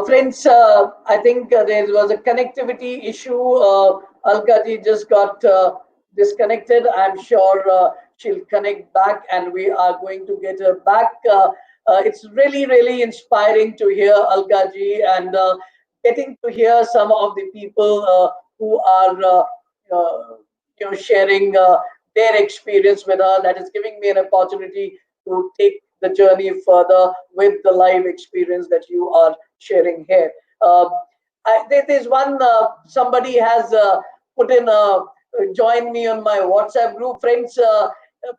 Friends, I think there was a connectivity issue. Alka ji just got disconnected. I'm sure she'll connect back and we are going to get her back. It's really, really inspiring to hear Alka ji and getting to hear some of the people who are sharing their experience with her. That is giving me an opportunity to take the journey further with the live experience that you are sharing here. There's one, somebody has put in, join me on my WhatsApp group. Friends,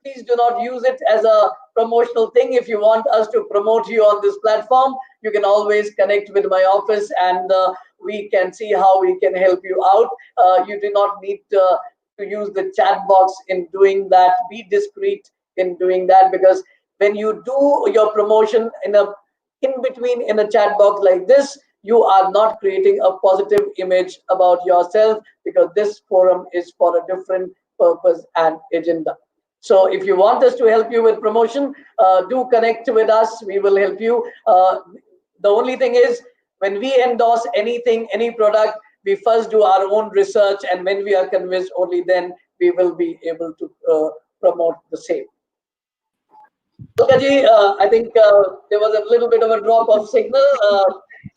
please do not use it as a promotional thing. If you want us to promote you on this platform, you can always connect with my office and we can see how we can help you out. You do not need to use the chat box in doing that. Be discreet in doing that, because when you do your promotion in between in a chat box like this, you are not creating a positive image about yourself, because this forum is for a different purpose and agenda. So if you want us to help you with promotion, do connect with us. We will help you. The only thing is, when we endorse anything, any product, we first do our own research, and when we are convinced, only then we will be able to promote the same. Ji, I think there was a little bit of a drop of signal.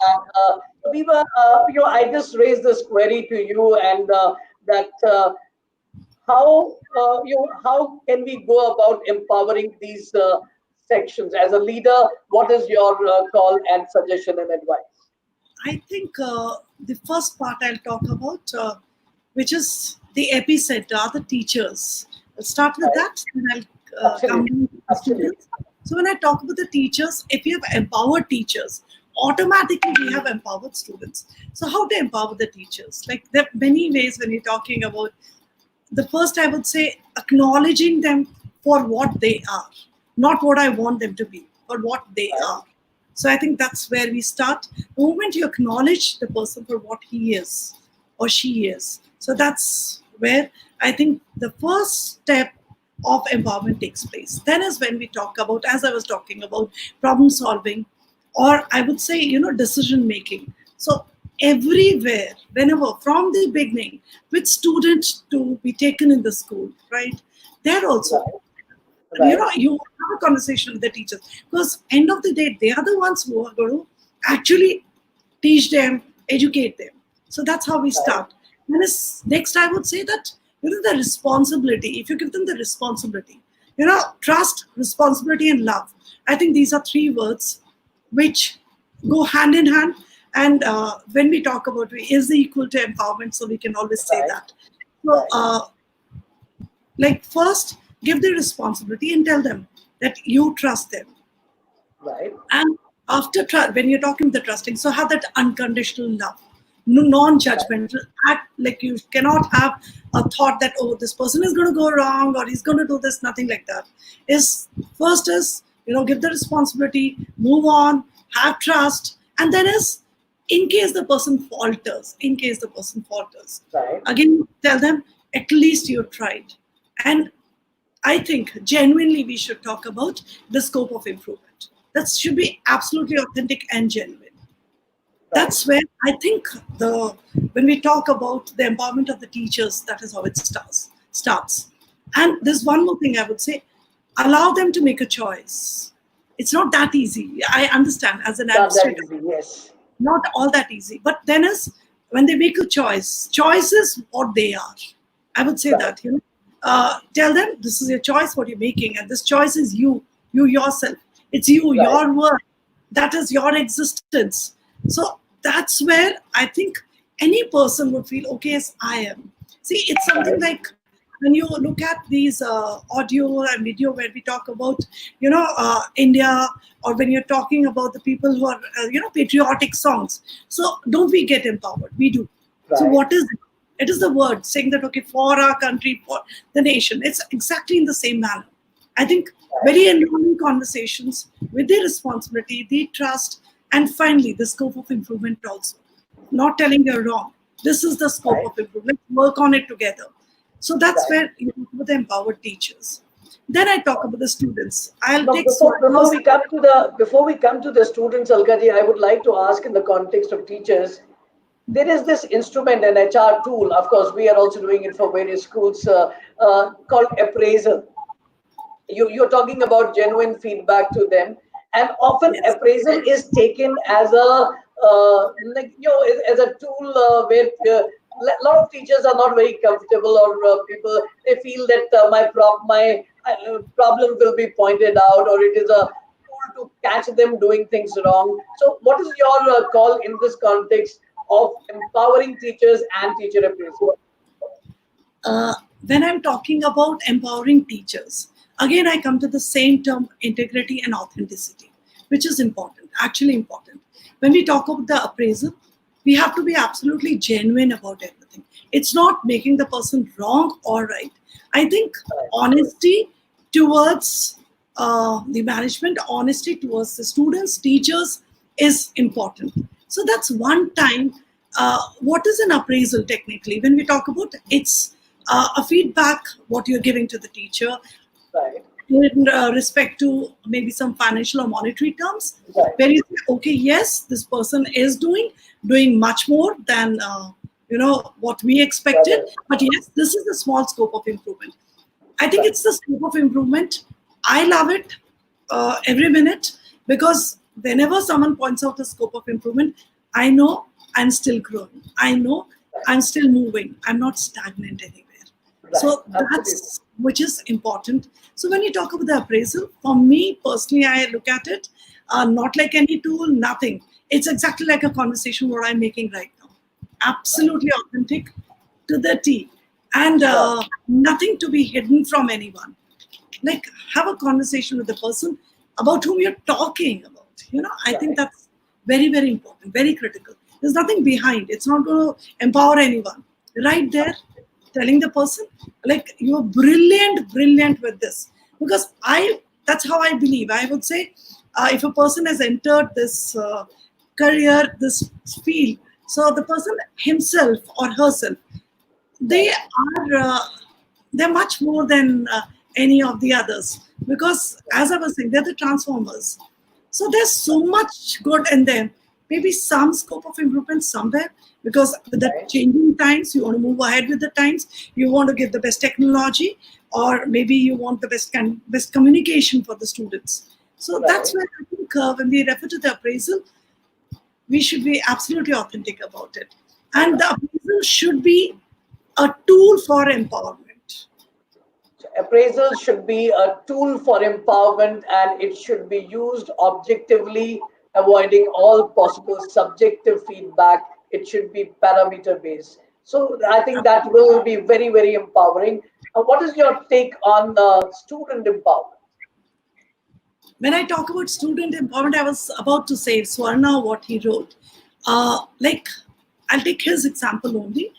And we were, I just raised this query to you, and that how can we go about empowering these sections as a leader? What is your call and suggestion and advice? I think the first part I'll talk about, which is the epicenter, are the teachers. I'll start with Right. that, then I'll come Absolutely. to the Absolutely. students. So when I talk about the teachers, if you have empowered teachers, automatically we have empowered students. So how to empower the teachers? Like, there are many ways when you're talking about. The first, I would say, acknowledging them for what they are, not what I want them to be, but what they Right. are. So I think that's where we start. The moment you acknowledge the person for what he is or she is, so that's where I think the first step of empowerment takes place. Then is when we talk about, as I was talking about, problem solving, or I would say, decision making. So everywhere, whenever, from the beginning, with students to be taken in the school, right? There also, Right. Right. you have a conversation with the teachers, because end of the day, they are the ones who are going to actually teach them, educate them. So that's how we Right. start. And next, I would say that, the responsibility, if you give them the responsibility, trust, responsibility, and love. I think these are three words which go hand in hand. And when we talk about is equal to empowerment, so we can always say Right. that. So, Right. like, first, give the responsibility and tell them that you trust them. Right. And after when you're talking the trusting, so have that unconditional love. non-judgmental. Act like you cannot have a thought that, oh, this person is going to go wrong or he's going to do this. Nothing like that. Is first is, give the responsibility, move on, have trust, and then is, in case the person falters, Right. again tell them at least you tried. And I think genuinely we should talk about the scope of improvement. That should be absolutely authentic and genuine. Right. That's where I think the when we talk about the empowerment of the teachers, that is how it starts. And there's one more thing I would say: allow them to make a choice. It's not that easy. I understand as an Not that administrator, easy. Yes. not all that easy. But then is when they make a choice is what they are. I would say Right. that, tell them this is your choice, what you're making, and this choice is you yourself. It's you, Right. your work. That is your existence. So that's where I think any person would feel, okay, yes, I am. See, it's something Right. like when you look at these audio and video where we talk about, India, or when you're talking about the people who are, patriotic songs. So don't we get empowered? We do. So Right. what is it? It is the word saying that, okay, for our country, for the nation. It's exactly in the same manner. I think very enlightening conversations with the responsibility, the trust, and finally the scope of improvement also. Not telling you're wrong. This is the scope Right. of improvement. Work on it together. So that's Right. where you talk about the empowered teachers. Then I talk about the students. I'll But take before we come to the students, Alkaji, I would like to ask in the context of teachers, there is this instrument, an HR tool. Of course, we are also doing it for various schools called Appraisal. You're talking about genuine feedback to them, and often yes. appraisal is taken as a like as a tool where a lot of teachers are not very comfortable, or people, they feel that my problem will be pointed out, or it is a tool to catch them doing things wrong. So what is your call in this context of empowering teachers and teacher appraisal? uh, when I'm talking about empowering teachers, again, I come to the same term, integrity and authenticity, which is important, actually important. When we talk about the appraisal, we have to be absolutely genuine about everything. It's not making the person wrong or right. I think honesty towards the management, honesty towards the students, teachers is important. So that's one time. What is an appraisal technically? When we talk about, it's a feedback what you're giving to the teacher Right. in respect to maybe some financial or monetary terms, Right. where you say, okay, yes, this person is doing much more than what we expected, Right. but yes, this is the small scope of improvement. I think Right. it's the scope of improvement. I love it every minute, because whenever someone points out the scope of improvement, I know I'm still growing. I know I'm still moving. I'm not stagnant anywhere. Right. So Absolutely. that's which is important. So when you talk about the appraisal, for me personally, I look at it not like any tool, nothing. It's exactly like a conversation what I'm making right now. Absolutely authentic to the T, and Right. nothing to be hidden from anyone. Like, have a conversation with the person about whom you're talking about. I think Right. that's very, very important, very critical. There's nothing behind. It's not going to empower anyone. Right there, telling the person, like, you're brilliant with this. Because that's how I believe. I would say, if a person has entered this career, this field, so the person himself or herself, they Right. are they're much more than any of the others, because as I was saying, they're the transformers. So there's so much good in them. Maybe some scope of improvement somewhere, because with the Right. changing times, you want to move ahead with the times. You want to give the best technology, or maybe you want the best communication for the students. So that's Right. where I think when we refer to the appraisal, we should be absolutely authentic about it. And the appraisal should be a tool for empowerment. So appraisal should be a tool for empowerment, and it should be used objectively, avoiding all possible subjective feedback. It should be parameter based. So I think that will be very, very empowering. What is your take on student empowerment? When I talk about student empowerment, I was about to say Swarna what he wrote. Like, I'll take his example only.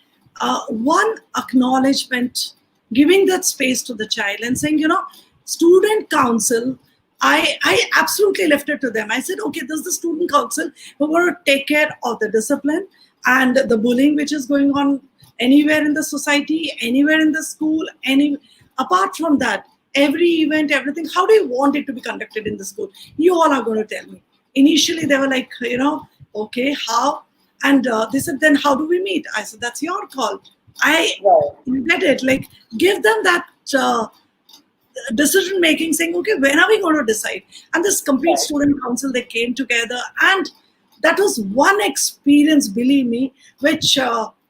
One acknowledgement, giving that space to the child and saying, student council, I absolutely left it to them. I said, okay, this is the student council who want to take care of the discipline and the bullying which is going on anywhere in the society, anywhere in the school, apart from that, every event, everything, how do you want it to be conducted in the school? You all are going to tell me. Initially, they were like, okay, how? And they said, then how do we meet? I said, that's your call. You get it? Like, give them that decision making, saying, okay, when are we going to decide? And this complete student council, they came together, and that was one experience, believe me, which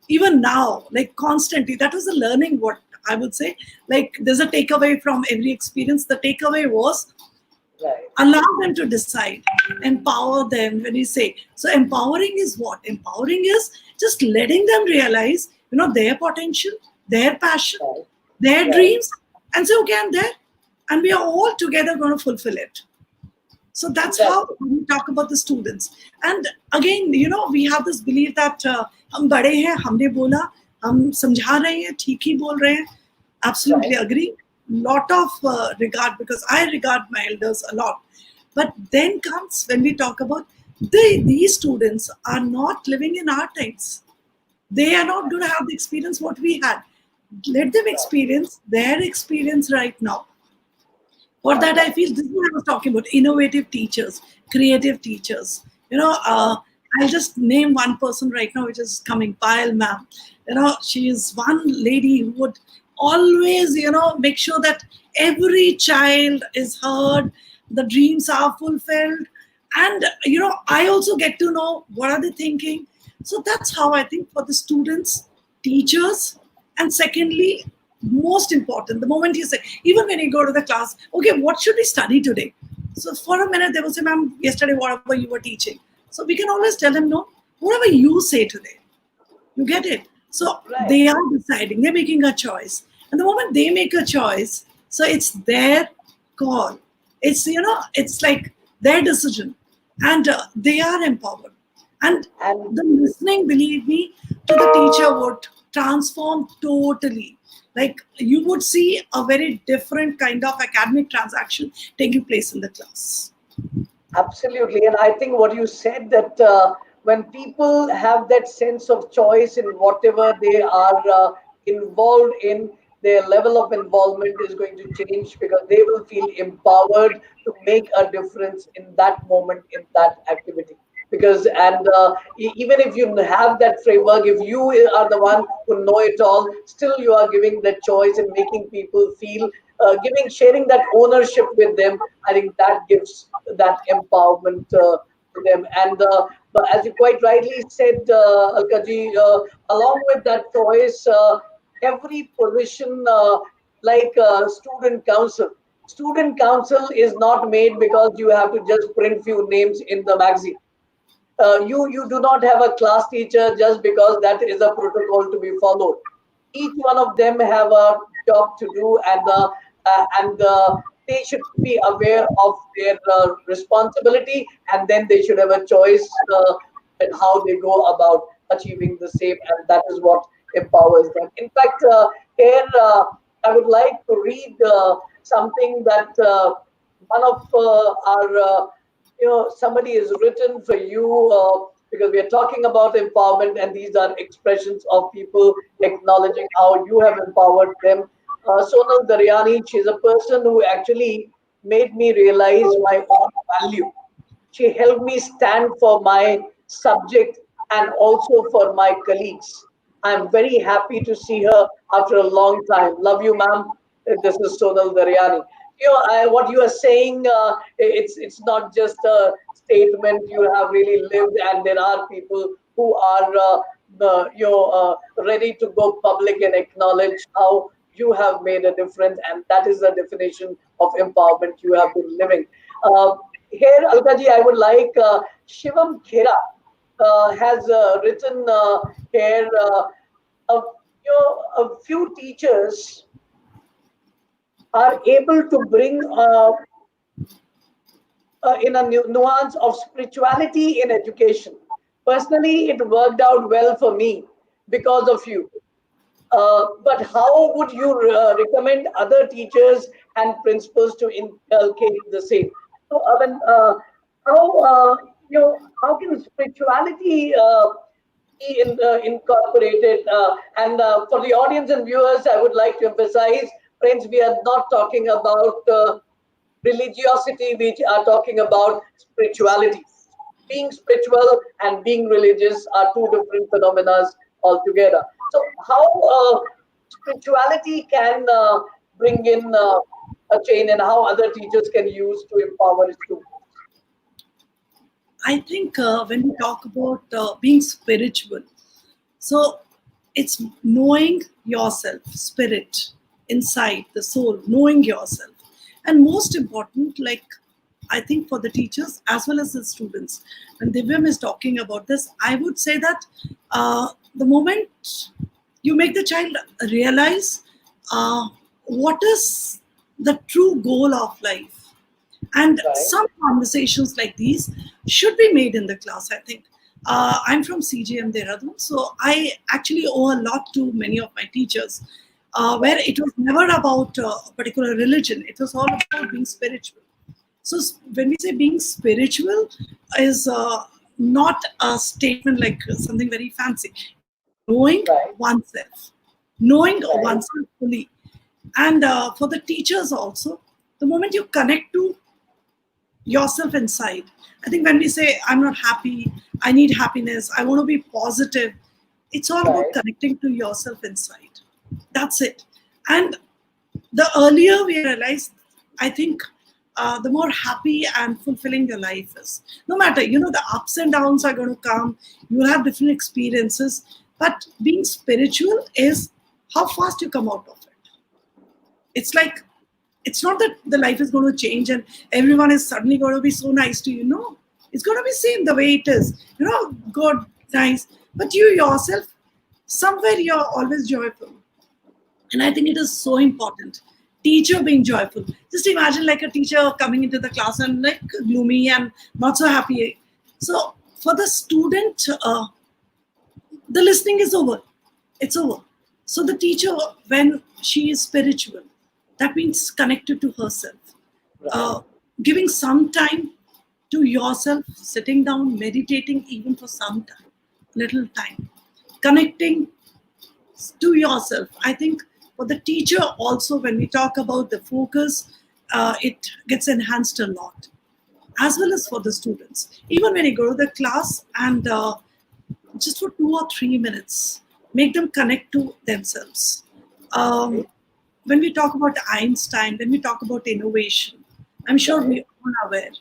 even now, like constantly, that was a learning, what I would say. Like, there's a takeaway from every experience. The takeaway was, allow them to decide, empower them. When you say, so empowering is what? Empowering is just letting them realize, their potential, their passion, their dreams, and say, okay, I'm there, and we are all together going to fulfill it. So that's how we talk about the students. And again, we have this belief that हम बड़े हैं, हमने बोला, हम समझा रहे हैं, ठीक ही बोल रहे हैं. Absolutely agree. Lot of regard, because I regard my elders a lot. But then comes when we talk about these students are not living in our times. They are not going to have the experience what we had. Let them experience their experience right now. For that, I feel this is what I was talking about: innovative teachers, creative teachers. I'll just name one person right now, which is coming, Payal ma'am. She is one lady who would always, make sure that every child is heard, the dreams are fulfilled, and I also get to know what are they thinking. So that's how I think for the students, teachers, and secondly, most important, the moment you say, even when you go to the class, okay, what should we study today? So for a minute, they will say, ma'am, yesterday, whatever you were teaching. So we can always tell them, no, whatever you say today. You get it? So they are deciding, they're making a choice. And the moment they make a choice, so it's their call. It's, it's like their decision. And they are empowered. And the listening, believe me, to the teacher would transform totally. Like, you would see a very different kind of academic transaction taking place in the class. Absolutely. And I think what you said, that when people have that sense of choice in whatever they are involved in, their level of involvement is going to change, because they will feel empowered to make a difference in that moment, in that activity. Because even if you have that framework, if you are the one who know it all, still you are giving that choice and making people feel, sharing that ownership with them. I think that gives that empowerment to them. And but as you quite rightly said, Alkaji, along with that choice, every position, like student council is not made because you have to just print few names in the magazine. You do not have a class teacher just because that is a protocol to be followed. Each one of them have a job to do, and they should be aware of their responsibility, and then they should have a choice in how they go about achieving the same, and that is what empowers them. In fact, here I would like to read something that one of our somebody has written for you, because we are talking about empowerment, and these are expressions of people acknowledging how you have empowered them. Sonal Daryani, she's a person who actually made me realize my own value. She helped me stand for my subject and also for my colleagues. I'm very happy to see her after a long time. Love you, ma'am. This is Sonal Daryani. What you are saying, it's not just a statement. You have really lived, and there are people who are ready to go public and acknowledge how you have made a difference, and that is the definition of empowerment you have been living. Here, Alkaji, I would like Shivam Khera has written here a few teachers are able to bring in a nuance of spirituality in education. Personally, it worked out well for me because of you. But how would you recommend other teachers and principals to inculcate the same? So, how how can spirituality be incorporated? And for the audience and viewers, I would like to emphasize, friends, we are not talking about religiosity. We are talking about spirituality. Being spiritual and being religious are two different phenomena altogether. So, how spirituality can bring in a change, and how other teachers can use to empower students? I think when we talk about being spiritual, so it's knowing yourself, spirit, inside the soul, knowing yourself. And most important, like I think for the teachers as well as the students, when Divyam is talking about this, I would say that the moment you make the child realize uh, what is the true goal of life, and Right, some conversations like these should be made in the class, I think. I'm from CGM Dehradun, so I actually owe a lot to many of my teachers, where right, it was never about a particular religion, it was all about being spiritual. So when we say being spiritual is not a statement like something very fancy. Knowing right, oneself, knowing right, oneself fully. And for the teachers also, the moment you connect to yourself inside. I think when we say, I'm not happy, I need happiness, I want to be positive, it's all about right, connecting to yourself inside. That's it. And the earlier we realize, I think the more happy and fulfilling your life is. No matter, the ups and downs are going to come, you will have different experiences, but being spiritual is how fast you come out of it. It's like, it's not that the life is going to change and everyone is suddenly going to be so nice to you. No, it's going to be same the way it is. Good, nice, but you yourself, somewhere you're always joyful. And I think it is so important. Teacher being joyful. Just imagine like a teacher coming into the class and like gloomy and not so happy. So for the student, the listening is over. It's over. So the teacher, when she is spiritual, that means connected to herself. right, Uh, Giving some time to yourself, sitting down, meditating even for some time, little time, connecting to yourself. I think for the teacher also, when we talk about the focus, it gets enhanced a lot, as well as for the students. Even when you go to the class and just for 2 or 3 minutes, make them connect to themselves. right, Um, when we talk about Einstein, when we talk about innovation, I'm sure right, we all are aware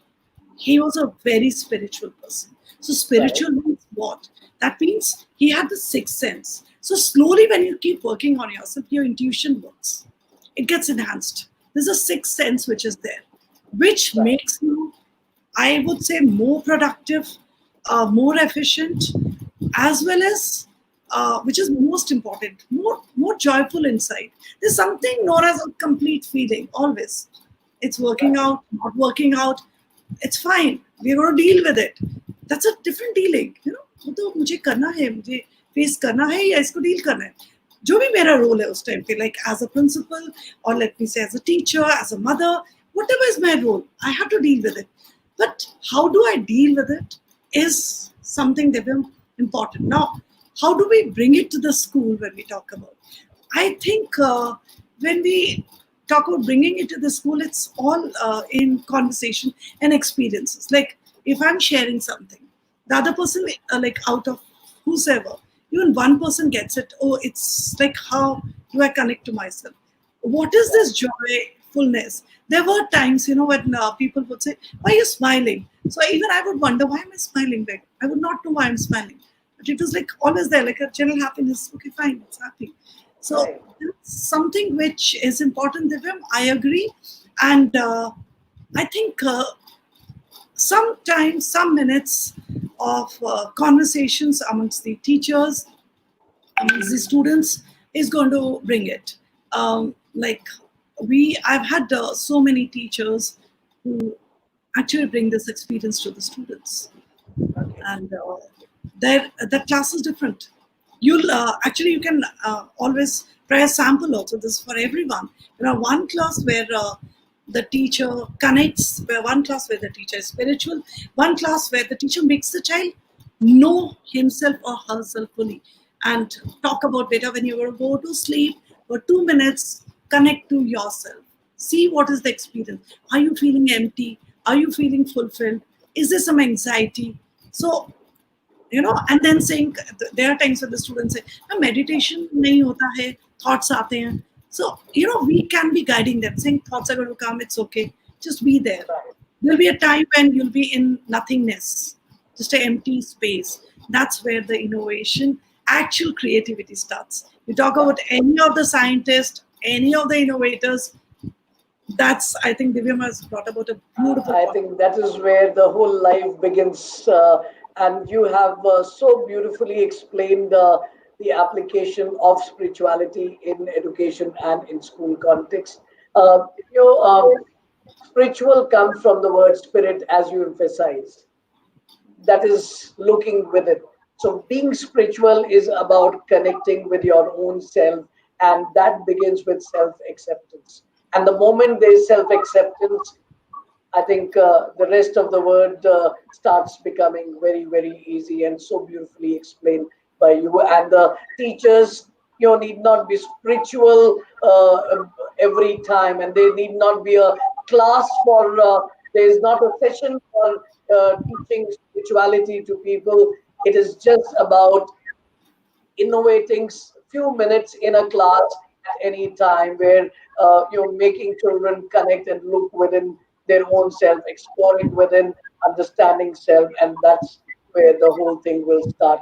he was a very spiritual person. So right, spiritual means what? That means he had the sixth sense. So slowly, when you keep working on yourself, your intuition works. It gets enhanced. There's a sixth sense which is there, which right, makes you, I would say, more productive, more efficient, as well as, which is most important, more joyful inside. There's something known as a complete feeling always. It's working right, out, not working out, it's fine. We're going to deal with it. That's a different dealing. वो तो मुझे करना है, मुझे face करना है या इसको डील करना है. जो भी मेरा रोल है उस टाइम पे, like as a principal or let me say as a teacher, as a mother, whatever is my role, I have to deal with it. But how do I deal with it is something that is important. Now, how do we bring it to the school when we talk about? I think when we talk about bringing it to the school, it's all in conversation and experiences. Like if I'm sharing something, the other person, like out of whosoever, even one person gets it. Oh, it's like, how do I connect to myself? What is this joyfulness? There were times, when people would say, "Why are you smiling?" So even I would wonder, why am I smiling? Like I would not know why I'm smiling, but it was like always there, like a general happiness. Okay, fine, it's happy. So right, that's something which is important, Divyam. I agree, and I think sometimes some minutes of conversations amongst the teachers, amongst the students is going to bring it. Like I've had so many teachers who actually bring this experience to the students, okay, and the class is different. You'll actually you can always try a sample also. This is for everyone. One class where the teacher connects, where one class where the teacher is spiritual, one class where the teacher makes the child know himself or herself fully and talk about better when you're going to go to sleep for 2 minutes, connect to yourself. See what is the experience. Are you feeling empty? Are you feeling fulfilled? Is there some anxiety? So and then saying, there are times when the students say, "No, meditation nahi hota hai, thoughts aate hain." So, we can be guiding them, saying thoughts are going to come, it's okay. Just be there. There'll be a time when you'll be in nothingness, just an empty space. That's where the innovation, actual creativity starts. You talk about any of the scientists, any of the innovators, that's, I think Divyam has brought about a beautiful I point. think that is where the whole life begins. And you have so beautifully explained the application of spirituality in education and in school context. Uh, you know, spiritual comes from the word spirit, as you emphasized. That is looking within. So being spiritual is about connecting with your own self, and that begins with self acceptance. And the moment there is self acceptance, I think the rest of the word starts becoming very, very easy and so beautifully explained by you. And the teachers, need not be spiritual every time, and there need not be a class for. There is not a session for teaching spirituality to people. It is just about innovating few minutes in a class at any time where you're making children connect and look within their own self, exploring within, understanding self, and that's where the whole thing will start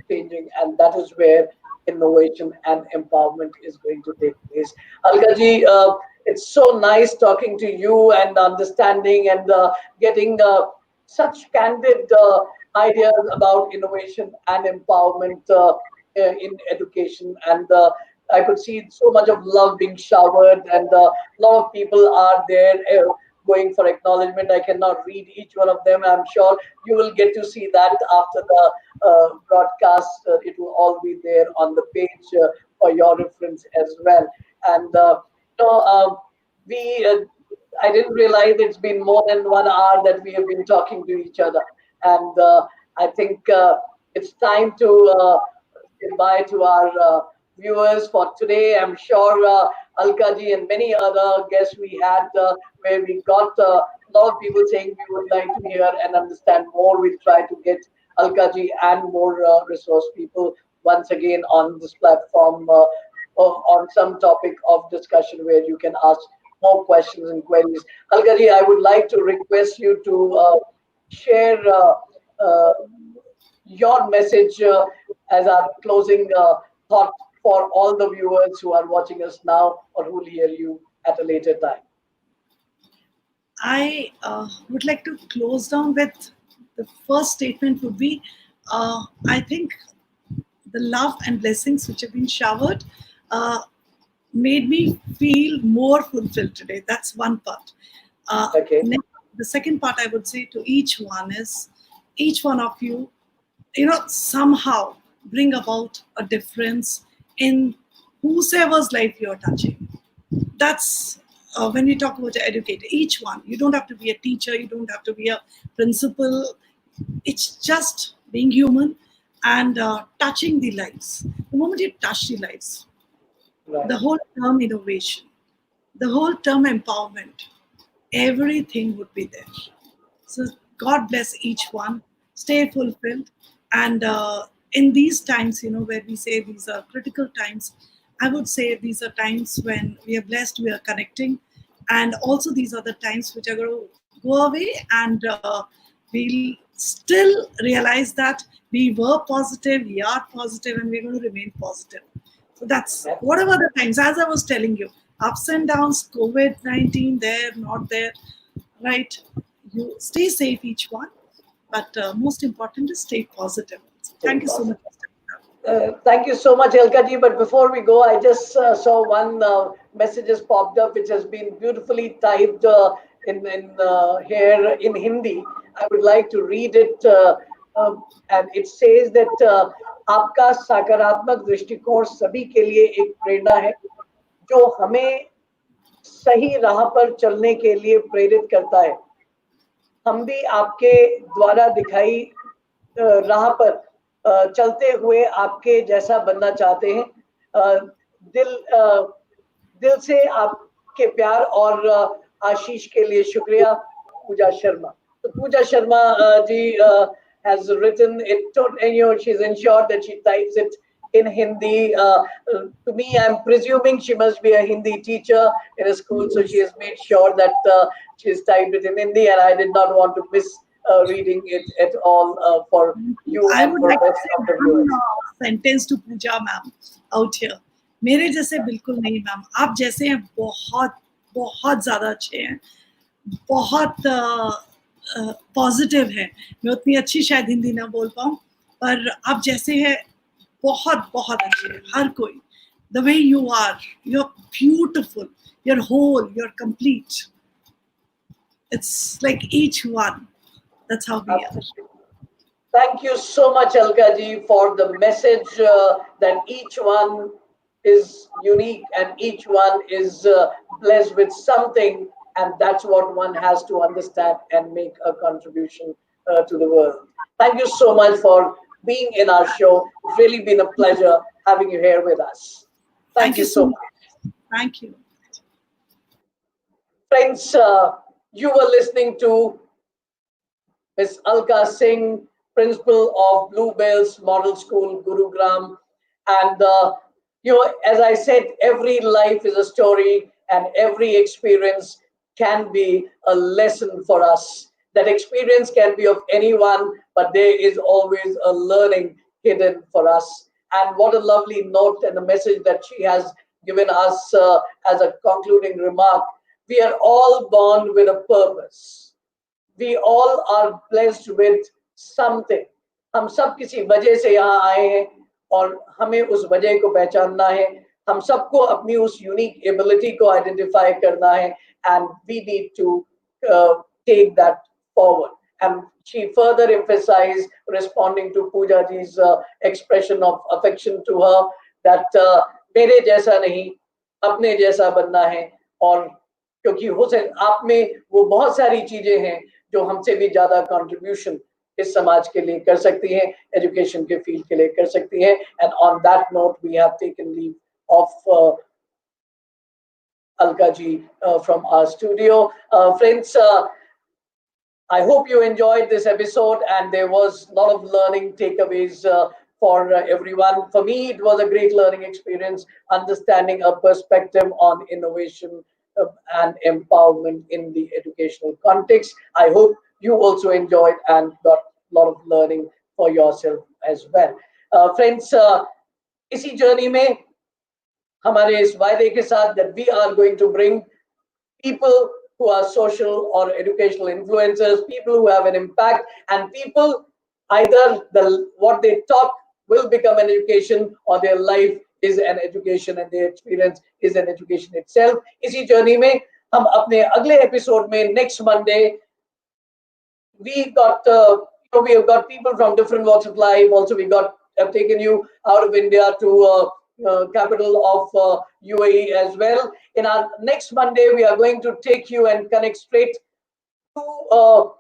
changing, and that is where innovation and empowerment is going to take place. Alkaji, it's so nice talking to you and understanding and getting such candid ideas about innovation and empowerment in education. And I could see so much of love being showered, and a lot of people are there going for acknowledgement. I cannot read each one of them. I'm sure you will get to see that after the broadcast. It will all be there on the page for your reference as well. And you know, we I didn't realize it's been more than 1 hour that we have been talking to each other, and I think it's time to say bye to our viewers for today. I'm sure Alkaji and many other guests we had, where we got a lot of people saying we would like to hear and understand more. We'll try to get Alkaji and more resource people once again on this platform on some topic of discussion where you can ask more questions and queries. Alkaji, I would like to request you to share uh, your message as our closing thought for all the viewers who are watching us now or who will hear you at a later time. I would like to close down with the first statement would be, I think the love and blessings which have been showered uh, made me feel more fulfilled today. That's one part. Uh, Okay. the second part I would say to each one is, each one of you, somehow bring about a difference in whosoever's life you're touching. That's when we talk about the educator, each one. You don't have to be a teacher, you don't have to be a principal. It's just being human and touching the lives. The moment you touch the lives, Right. the whole term innovation, the whole term empowerment, everything would be there. So God bless each one. Stay fulfilled. And in these times, where we say these are critical times, I would say these are times when we are blessed, we are connecting. And also these are the times which are going to go away, and we'll still realize that we were positive, we are positive, and we're going to remain positive. So that's Right. whatever the times, as I was telling you, ups and downs, COVID 19, there, not there, right? You stay safe, each one, but most important is stay positive. So Stay thank you so positive. much, Mr. Thank you so much, Elkaji. But before we go, I just saw one message has popped up, which has been beautifully typed in here in Hindi. I would like to read it and it says that आपका सकारात्मक दृष्टिकोण सभी के लिए एक प्रेरणा है जो हमें सही राह पर चलने के लिए प्रेरित करता है. हम भी आपके द्वारा दिखाई राह पर चलते हुए आपके जैसा बनना चाहते हैं. दिल दिल से आपके प्यार और आशीष के लिए शुक्रिया. पूजा शर्मा. तो पूजा Sharma ji has written it. She's ensured that she types it in Hindi. To me, I'm presuming she must be a Hindi teacher in a school, so she has made sure that she's typed it in Hindi, and I did not want to miss reading it at all for you I and would for like the to rest say of the one viewers. sentence to Pooja ma'am out here. मेरे जैसे बिल्कुल नहीं ma'am. आप जैसे हैं बहुत बहुत ज़्यादा अच्छे हैं, बहुत पॉजिटिव है. मैं उतनी अच्छी शायद हिंदी ना बोल पाऊँ, पर आप जैसे हैं बहुत बहुत अच्छे हैं हर कोई. The way you are, you're beautiful, you're whole, you're complete. It's like each one. That's how we are. Thank you so much, Alka ji, for the message that each one is unique and each one is blessed with something, and that's what one has to understand and make a contribution to the world. Thank you so much for being in our show. It's really been a pleasure having you here with us. Thank you so much. Thank you. Friends, you were listening to Ms. Alka Singh, principal of Bells Model School Gurgaon. And, as I said, every life is a story and every experience can be a lesson for us. That experience can be of anyone, but there is always a learning hidden for us. And what a lovely note and a message that she has given us as a concluding remark. We are all born with a purpose. We all are blessed with something. हम सब किसी वजह से यहाँ आए हैं और हमें उस वजह को पहचानना है. हम सबको अपनी उस यूनिक एबिलिटी को आइडेंटिफाई करना है, and we need to take that forward. And she further emphasized, responding to Pooja ji's expression of affection to her, that मेरे जैसा नहीं, अपने जैसा बनना है. और क्योंकि हुसैन आप में वो बहुत सारी चीजें हैं जो हमसे भी ज्यादा कंट्रीब्यूशन इस समाज के लिए कर सकती हैं, एजुकेशन के फील्ड के लिए कर सकती हैं. And on that note we have taken leave of Alka ji from our studio. Friends, I hope you enjoyed this episode and there was a lot of learning takeaways for everyone. For me, it was a great learning experience, understanding a perspective on innovation and empowerment in the educational context. I hope you also enjoyed and got a lot of learning for yourself as well. Friends, इसी journey में हमारे इस वायदे के साथ that we are going to bring people who are social or educational influencers, people who have an impact, and people either what they talk will become an education or their life is an education and their experience is an education itself. इसी journey में हम अपने अगले episode में next Monday we have got people from different walks of life. Also, have taken you out of India to capital of UAE as well. In our next Monday, we are going to take you and connect straight to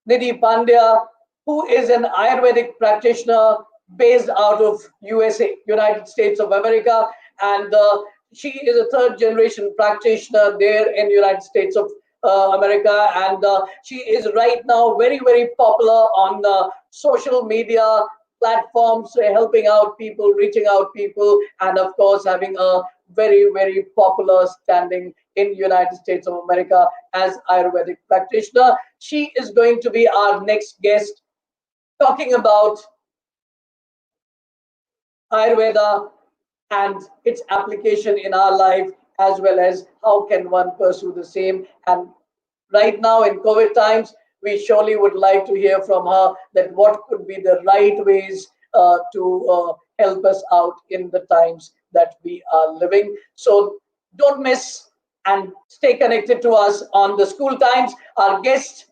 Nidhi Pandya, who is an Ayurvedic practitioner based out of USA, United States of America, and she is a third generation practitioner there in United States of America, and she is right now very, very popular on social media platforms, helping out people, reaching out people, and of course having a very, very popular standing in United States of America as Ayurvedic practitioner. She is going to be our next guest, talking about Ayurveda and its application in our life, as well as how can one pursue the same. And right now in COVID times, we surely would like to hear from her that what could be the right ways to help us out in the times that we are living. So don't miss and stay connected to us on the School Times. Our guest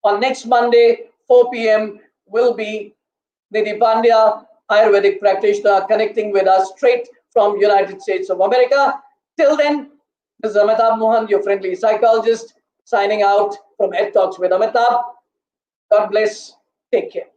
on next Monday, 4 p.m. will be Nidhi Pandya, Ayurvedic practitioner, connecting with us straight from United States of America. Till then, this is Amitabh Mohan, your friendly psychologist, signing out from Ed Talks with Amitabh. God bless. Take care.